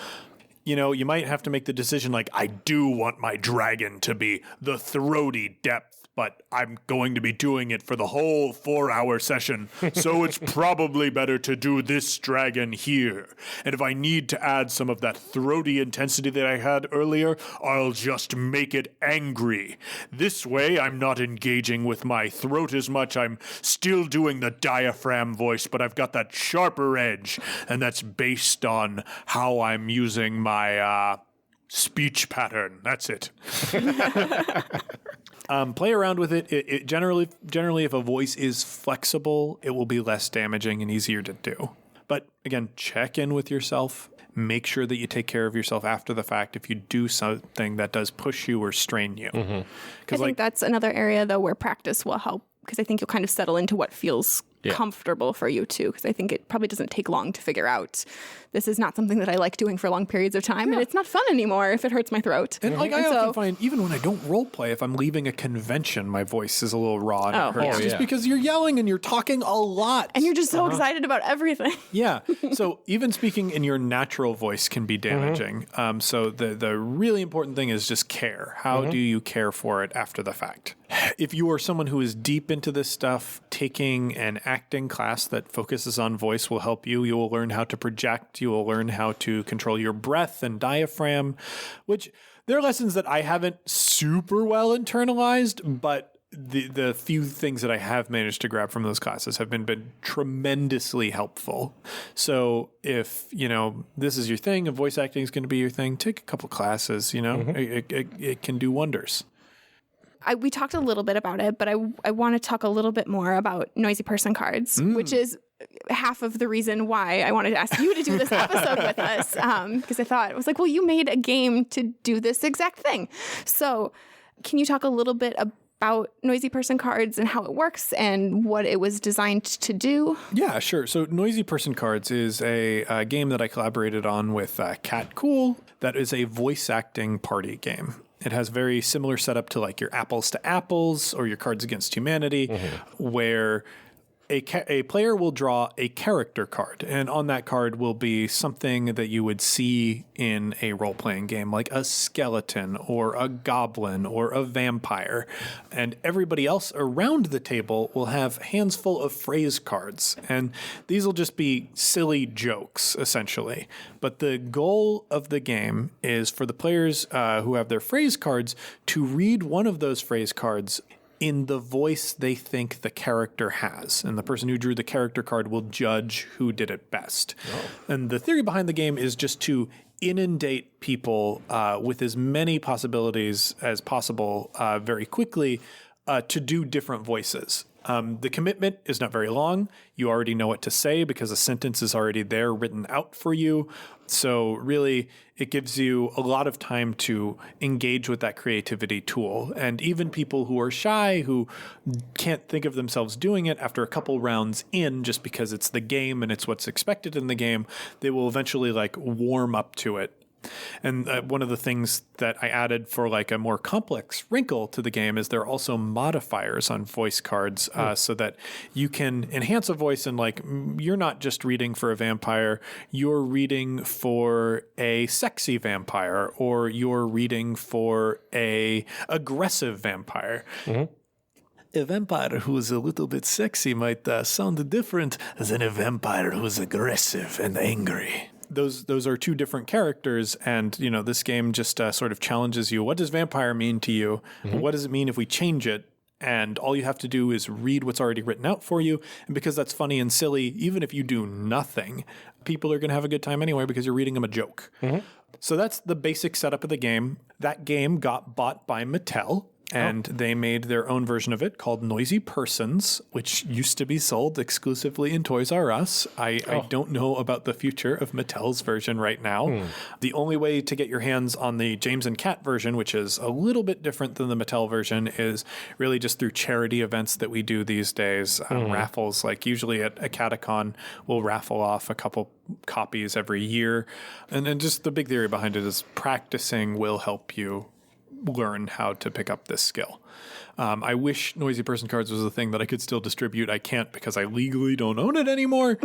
S3: You know, you might have to make the decision like, I do want my dragon to be the throaty depth, but I'm going to be doing it for the whole 4-hour session, so it's probably better to do this dragon here. And if I need to add some of that throaty intensity that I had earlier, I'll just make it angry. This way, I'm not engaging with my throat as much. I'm still doing the diaphragm voice, but I've got that sharper edge, and that's based on how I'm using my speech pattern. That's it. Play around with it. It generally, if a voice is flexible, it will be less damaging and easier to do. But again, check in with yourself. Make sure that you take care of yourself after the fact if you do something that does push you or strain you.
S1: I think that's another area, though, where practice will help, because I think you'll kind of settle into what feels comfortable for you, too, because I think it probably doesn't take long to figure out this is not something that I like doing for long periods of time, and it's not fun anymore if it hurts my throat.
S3: And like I often find, even when I don't role play, if I'm leaving a convention, my voice is a little raw and it hurts. Just because you're yelling and you're talking a lot.
S1: And you're just so excited about everything.
S3: Yeah. So even speaking in your natural voice can be damaging. So the really important thing is just care. How do you care for it after the fact? If you are someone who is deep into this stuff, taking an acting class that focuses on voice will help you. You will learn how to project. You will learn how to control your breath and diaphragm, which there are lessons that I haven't super well internalized, but the few things that I have managed to grab from those classes have been tremendously helpful. So if, this is your thing, and voice acting is going to be your thing, take a couple classes, it can do wonders.
S1: We talked a little bit about it, but I want to talk a little bit more about noisy person cards, which is half of the reason why I wanted to ask you to do this episode with us, because I thought, it was like, well, you made a game to do this exact thing. So can you talk a little bit about noisy person cards and how it works and what it was designed to do? Yeah,
S3: sure. So noisy person cards is a game that I collaborated on with Cat Cool. That is a voice acting party game. It has very similar setup to like your Apples to Apples or your Cards Against Humanity, where a player will draw a character card, and on that card will be something that you would see in a role-playing game, like a skeleton or a goblin or a vampire. And everybody else around the table will have hands full of phrase cards, and these will just be silly jokes, essentially. But the goal of the game is for the players who have their phrase cards to read one of those phrase cards in the voice they think the character has. And the person who drew the character card will judge who did it best. Oh. And the theory behind the game is just to inundate people with as many possibilities as possible very quickly to do different voices. The commitment is not very long. You already know what to say because a sentence is already there written out for you. So really, it gives you a lot of time to engage with that creativity tool. And even people who are shy, who can't think of themselves doing it after a couple rounds in, just because it's the game and it's what's expected in the game, they will eventually like warm up to it. And one of the things that I added for like a more complex wrinkle to the game is there are also modifiers on voice cards so that you can enhance a voice, and like you're not just reading for a vampire, you're reading for a sexy vampire, or you're reading for a aggressive vampire. Mm-hmm. A vampire who is a little bit sexy might sound different than a vampire who is aggressive and angry. Those are two different characters, and you know this game just sort of challenges you. What does vampire mean to you? Mm-hmm. What does it mean if we change it? And all you have to do is read what's already written out for you. And because that's funny and silly, even if you do nothing, people are going to have a good time anyway because you're reading them a joke. Mm-hmm. So that's the basic setup of the game. That game got bought by Mattel. And they made their own version of it called Noisy Persons, which used to be sold exclusively in Toys R Us. I don't know about the future of Mattel's version right now. The only way to get your hands on the James and Cat version, which is a little bit different than the Mattel version, is really just through charity events that we do these days. Raffles, like usually at a Catacon, we'll raffle off a couple copies every year. And just the big theory behind it is practicing will help you learn how to pick up this skill. I wish Noisy Person Cards was a thing that I could still distribute. I can't because I legally don't own it anymore.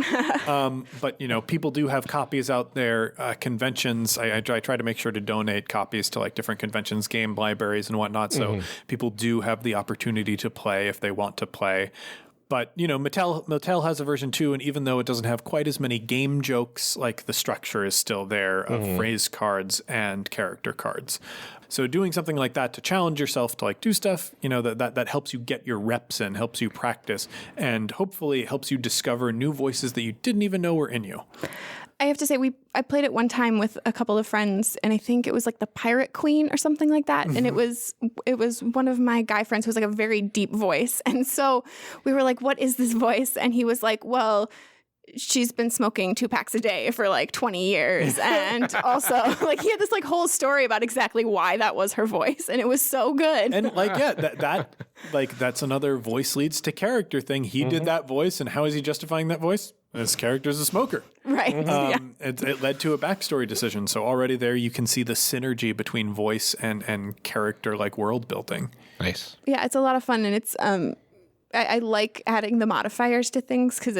S3: But, you know, people do have copies out there. Conventions, I try to make sure to donate copies to like different conventions, game libraries and whatnot. So people do have the opportunity to play if they want to play. But, you know, Mattel has a version too, and even though it doesn't have quite as many game jokes, like the structure is still there of phrase cards and character cards. So doing something like that to challenge yourself to like do stuff, you know, that helps you get your reps in, helps you practice, and hopefully helps you discover new voices that you didn't even know were in you.
S1: I have to say, I played it one time with a couple of friends, and I think it was like the Pirate Queen or something like that. And it was one of my guy friends who was like a very deep voice. And so we were like, what is this voice? And he was like, well, she's been smoking 2 packs a day for like 20 years. And also like he had this like whole story about exactly why that was her voice. And it was so good. And
S3: like, yeah, that like, that's another voice leads to character thing. He did that voice. And how is he justifying that voice? His character is a smoker.
S1: Right.
S3: It led to a backstory decision. So already there you can see the synergy between voice and character, like world building.
S2: Nice.
S1: Yeah, it's a lot of fun. And it's I like adding the modifiers to things because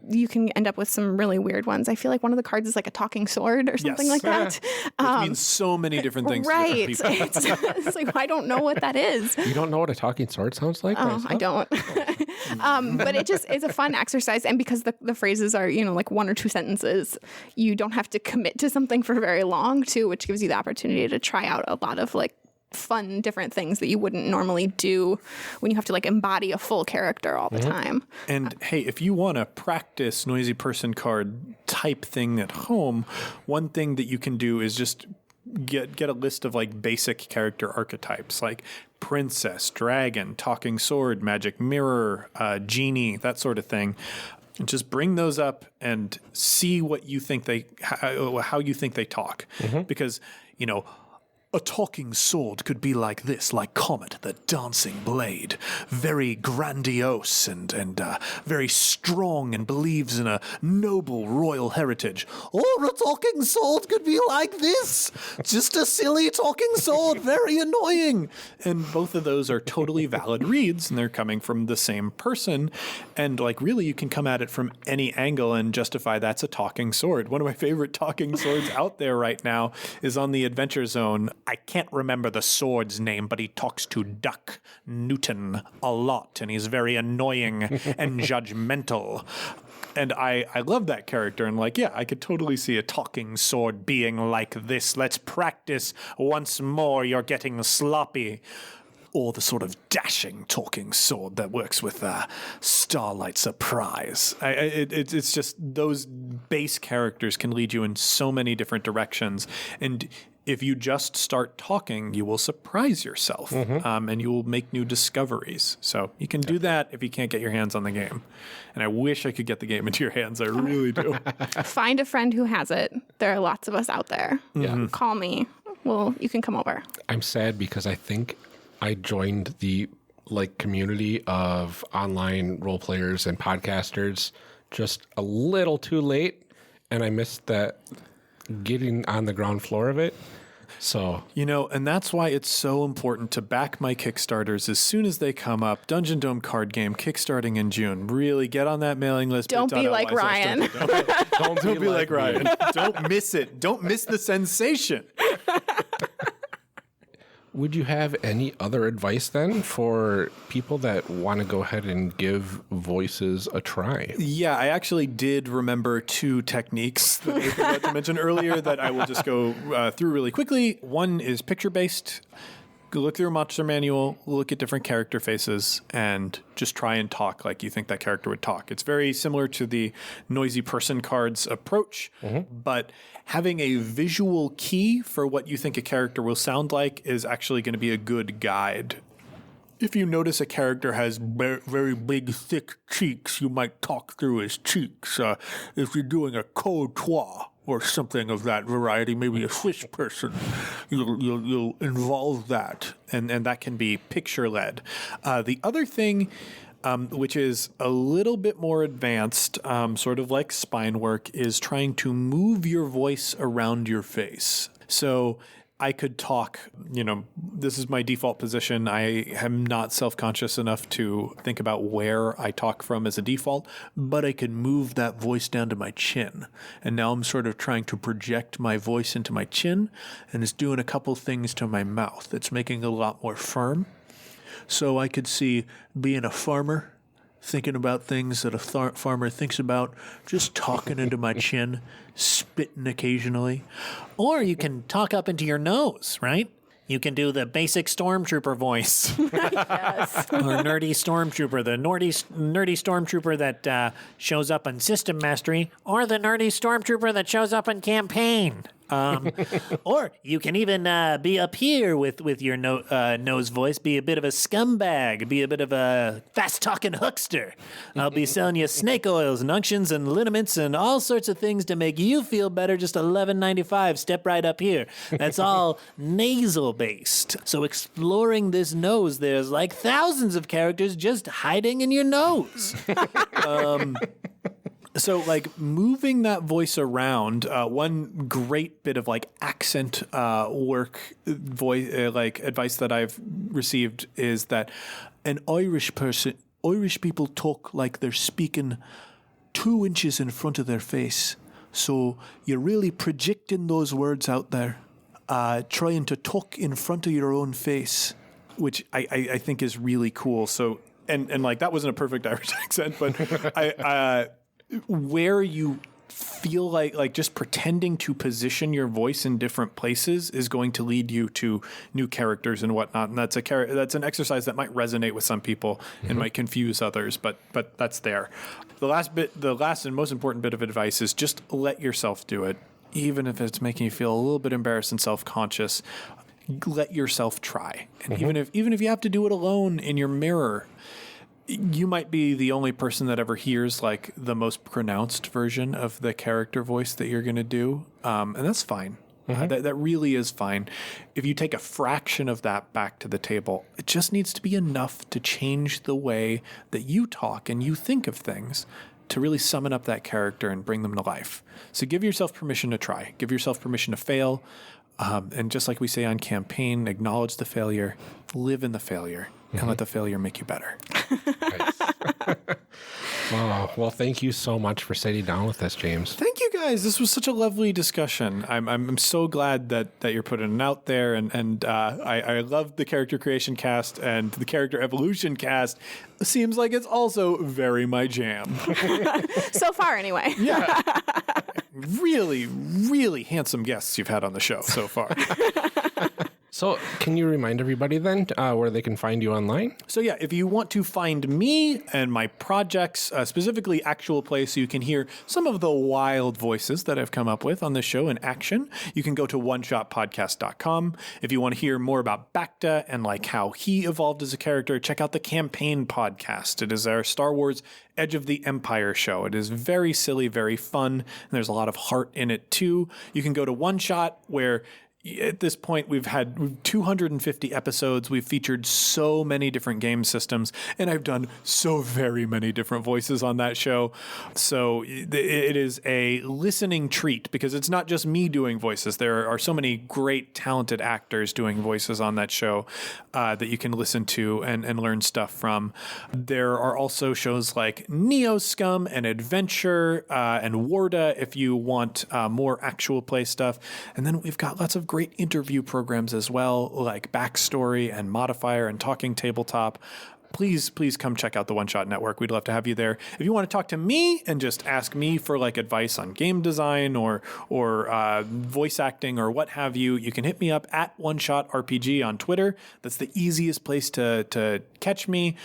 S1: you can end up with some really weird ones. I feel like one of the cards is like a talking sword or something like that.
S3: Which means so many different things
S1: right.
S3: to different people.
S1: It's like, I don't know what that is.
S2: You don't know what a talking sword sounds like?
S1: Oh, I don't. But it's a fun exercise. And because the phrases are, you know, like 1 or 2 sentences, you don't have to commit to something for very long too, which gives you the opportunity to try out a lot of like fun different things that you wouldn't normally do when you have to like embody a full character all the time.
S3: And hey, if you want to practice Noisy Person card type thing at home, one thing that you can do is just get a list of like basic character archetypes like princess, dragon, talking sword, magic mirror, genie, that sort of thing. And just bring those up and see what you think how you think they talk. Because, you know,
S5: A talking sword could be like this, like Comet, the dancing blade. Very grandiose and very strong and believes in a noble royal heritage. Or a talking sword could be like this. Just a silly talking sword, very annoying. And both of those are totally valid reads, and they're coming from the same person. And like really, you can come at it from any angle and justify that's a talking sword. One of my favorite talking swords out there right now is on the Adventure Zone. I can't remember the sword's name, but he talks to Duck Newton a lot, and he's very annoying and judgmental. And I love that character, and like, yeah, I could totally see a talking sword being like this. Let's practice once more, you're getting sloppy. Or the sort of dashing talking sword that works with Starlight Surprise. It's just those base characters can lead you in so many different directions. And if you just start talking, you will surprise yourself and you will make new discoveries. So you can do that if you can't get your hands on the game. And I wish I could get the game into your hands. I really do.
S1: Find a friend who has it. There are lots of us out there.
S2: Yeah.
S1: Call me. Well, you can come over.
S2: I'm sad because I think I joined the community of online role players and podcasters just a little too late, and I missed that getting on the ground floor of it. So,
S3: and that's why it's so important to back my Kickstarters as soon as they come up. Dungeon Dome card game kickstarting in June. Really get on that mailing list.
S1: Don't be like Ryan.
S3: Don't be like Ryan. Don't miss it. Don't miss the sensation.
S2: Would you have any other advice then for people that want to go ahead and give voices a try?
S3: Yeah, I actually did remember 2 techniques that I forgot to mention earlier that I will just go through really quickly. One is picture-based. Look through a monster manual, look at different character faces, and just try and talk like you think that character would talk. It's very similar to the noisy person cards approach, but having a visual key for what you think a character will sound like is actually going to be a good guide. If you notice a character has very big, thick cheeks, you might talk through his cheeks. If you're doing a courtois or something of that variety, maybe a Swiss person, you'll involve that, and that can be picture-led. The other thing, which is a little bit more advanced, sort of like spine work, is trying to move your voice around your face. So I could talk, this is my default position. I am not self-conscious enough to think about where I talk from as a default, but I can move that voice down to my chin. And now I'm sort of trying to project my voice into my chin, and it's doing a couple things to my mouth. It's making it a lot more firm. So I could see being a farmer, thinking about things that a farmer thinks about, just talking into my chin, spitting occasionally. Or you can talk up into your nose, right? You can do the basic stormtrooper voice.
S1: Yes.
S3: Or nerdy stormtrooper, the nerdy stormtrooper that shows up on System Mastery, or the nerdy stormtrooper that shows up in Campaign. Or you can even be up here with your nose voice, be a bit of a scumbag, be a bit of a fast-talking huckster. I'll be selling you snake oils and unctions and liniments and all sorts of things to make you feel better, just $11.95. Step right up here. That's all nasal-based. So exploring this nose, there's like thousands of characters just hiding in your nose. So, moving that voice around, one great bit of, accent work, advice that I've received is that Irish people talk like they're speaking 2 inches in front of their face. So, you're really projecting those words out there, trying to talk in front of your own face, which I think is really cool. So, and that wasn't a perfect Irish accent, but where you feel like just pretending to position your voice in different places is going to lead you to new characters and whatnot. And that's an exercise that might resonate with some people and might confuse others, but that's there. The last and most important bit of advice is just let yourself do it. Even if it's making you feel a little bit embarrassed and self-conscious, let yourself try. And even if you have to do it alone in your mirror, you might be the only person that ever hears the most pronounced version of the character voice that you're going to do. And that's fine. That really is fine. If you take a fraction of that back to the table, it just needs to be enough to change the way that you talk and you think of things to really summon up that character and bring them to life. So give yourself permission to try. Give yourself permission to fail. And just like we say on campaign, acknowledge the failure, live in the failure, and let the failure make you better.
S2: Oh, well, thank you so much for sitting down with us, James.
S3: Thank you guys. This was such a lovely discussion. I'm so glad that you're putting it out there, and I love the character creation cast, and the character evolution cast seems like it's also very my jam.
S1: So far, anyway.
S3: Yeah. Really, really handsome guests you've had on the show so far.
S2: So can you remind everybody then where they can find you online?
S3: So yeah, if you want to find me and my projects, specifically Actual Play, so you can hear some of the wild voices that I've come up with on the show in action, you can go to oneshotpodcast.com. If you want to hear more about Bacta and like how he evolved as a character, check out the Campaign podcast. It is our Star Wars Edge of the Empire show. It is very silly, very fun, and there's a lot of heart in it too. You can go to One Shot, where at this point, we've had 250 episodes. We've featured so many different game systems, and I've done so very many different voices on that show. So it is a listening treat because it's not just me doing voices. There are so many great, talented actors doing voices on that show that you can listen to and learn stuff from. There are also shows like Neo Scum and Adventure and Warda if you want more actual play stuff. And then we've got lots of great interview programs as well, like Backstory and Modifier and Talking Tabletop. Please come check out the One Shot Network. We'd love to have you there. If you want to talk to me and just ask me for like advice on game design or voice acting or what have you, you can hit me up at One Shot RPG on Twitter. That's the easiest place to catch me.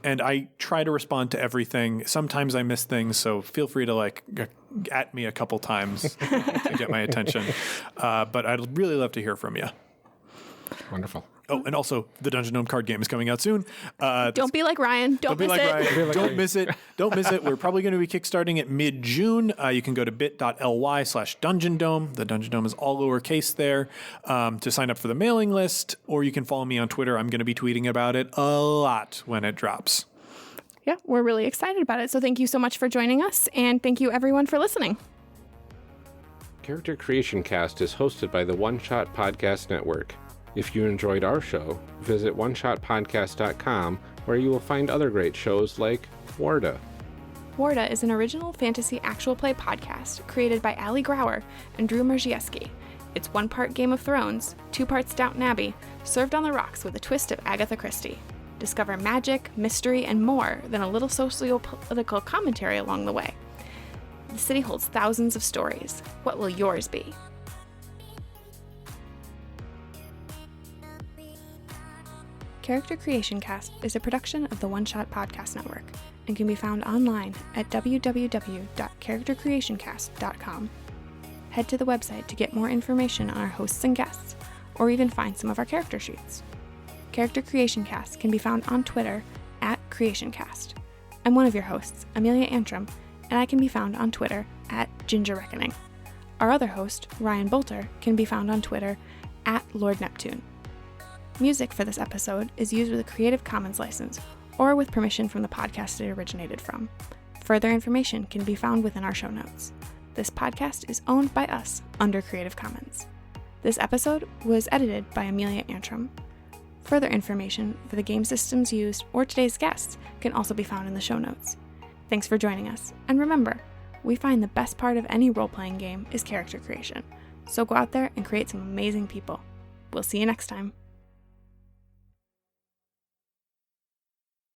S3: And I try to respond to everything. Sometimes I miss things, so feel free to like at me a couple times to get my attention. But I'd really love to hear from you.
S2: Wonderful.
S3: Oh, and also the Dungeon Gnome card game is coming out soon.
S1: Don't be like Ryan. Don't miss it.
S3: Don't miss it. Don't miss it. We're probably going to be kickstarting it mid-June. You can go to bit.ly/Dungeon Dome. The Dungeon Dome is all lowercase there to sign up for the mailing list, or you can follow me on Twitter. I'm going to be tweeting about it a lot when it drops.
S1: Yeah, we're really excited about it. So thank you so much for joining us, and thank you everyone for listening.
S2: Character Creation Cast is hosted by the One Shot Podcast Network. If you enjoyed our show, visit oneshotpodcast.com, where you will find other great shows like Warda.
S1: Warda is an original fantasy actual play podcast created by Ali Grauer and Drew Merzieski. It's 1 part Game of Thrones, 2 parts Downton Abbey, served on the rocks with a twist of Agatha Christie. Discover magic, mystery, and more than a little socio-political commentary along the way. The city holds thousands of stories. What will yours be? Character Creation Cast is a production of the One Shot Podcast Network and can be found online at www.charactercreationcast.com. Head to the website to get more information on our hosts and guests, or even find some of our character sheets. Character Creation Cast can be found on Twitter at CreationCast. I'm one of your hosts, Amelia Antrim, and I can be found on Twitter at Ginger Reckoning. Our other host, Ryan Bolter, can be found on Twitter at Lord Neptune. Music for this episode is used with a Creative Commons license or with permission from the podcast it originated from. Further information can be found within our show notes. This podcast is owned by us under Creative Commons. This episode was edited by Amelia Antrim. Further information for the game systems used or today's guests can also be found in the show notes. Thanks for joining us, and remember, we find the best part of any role-playing game is character creation. So go out there and create some amazing people. We'll see you next time.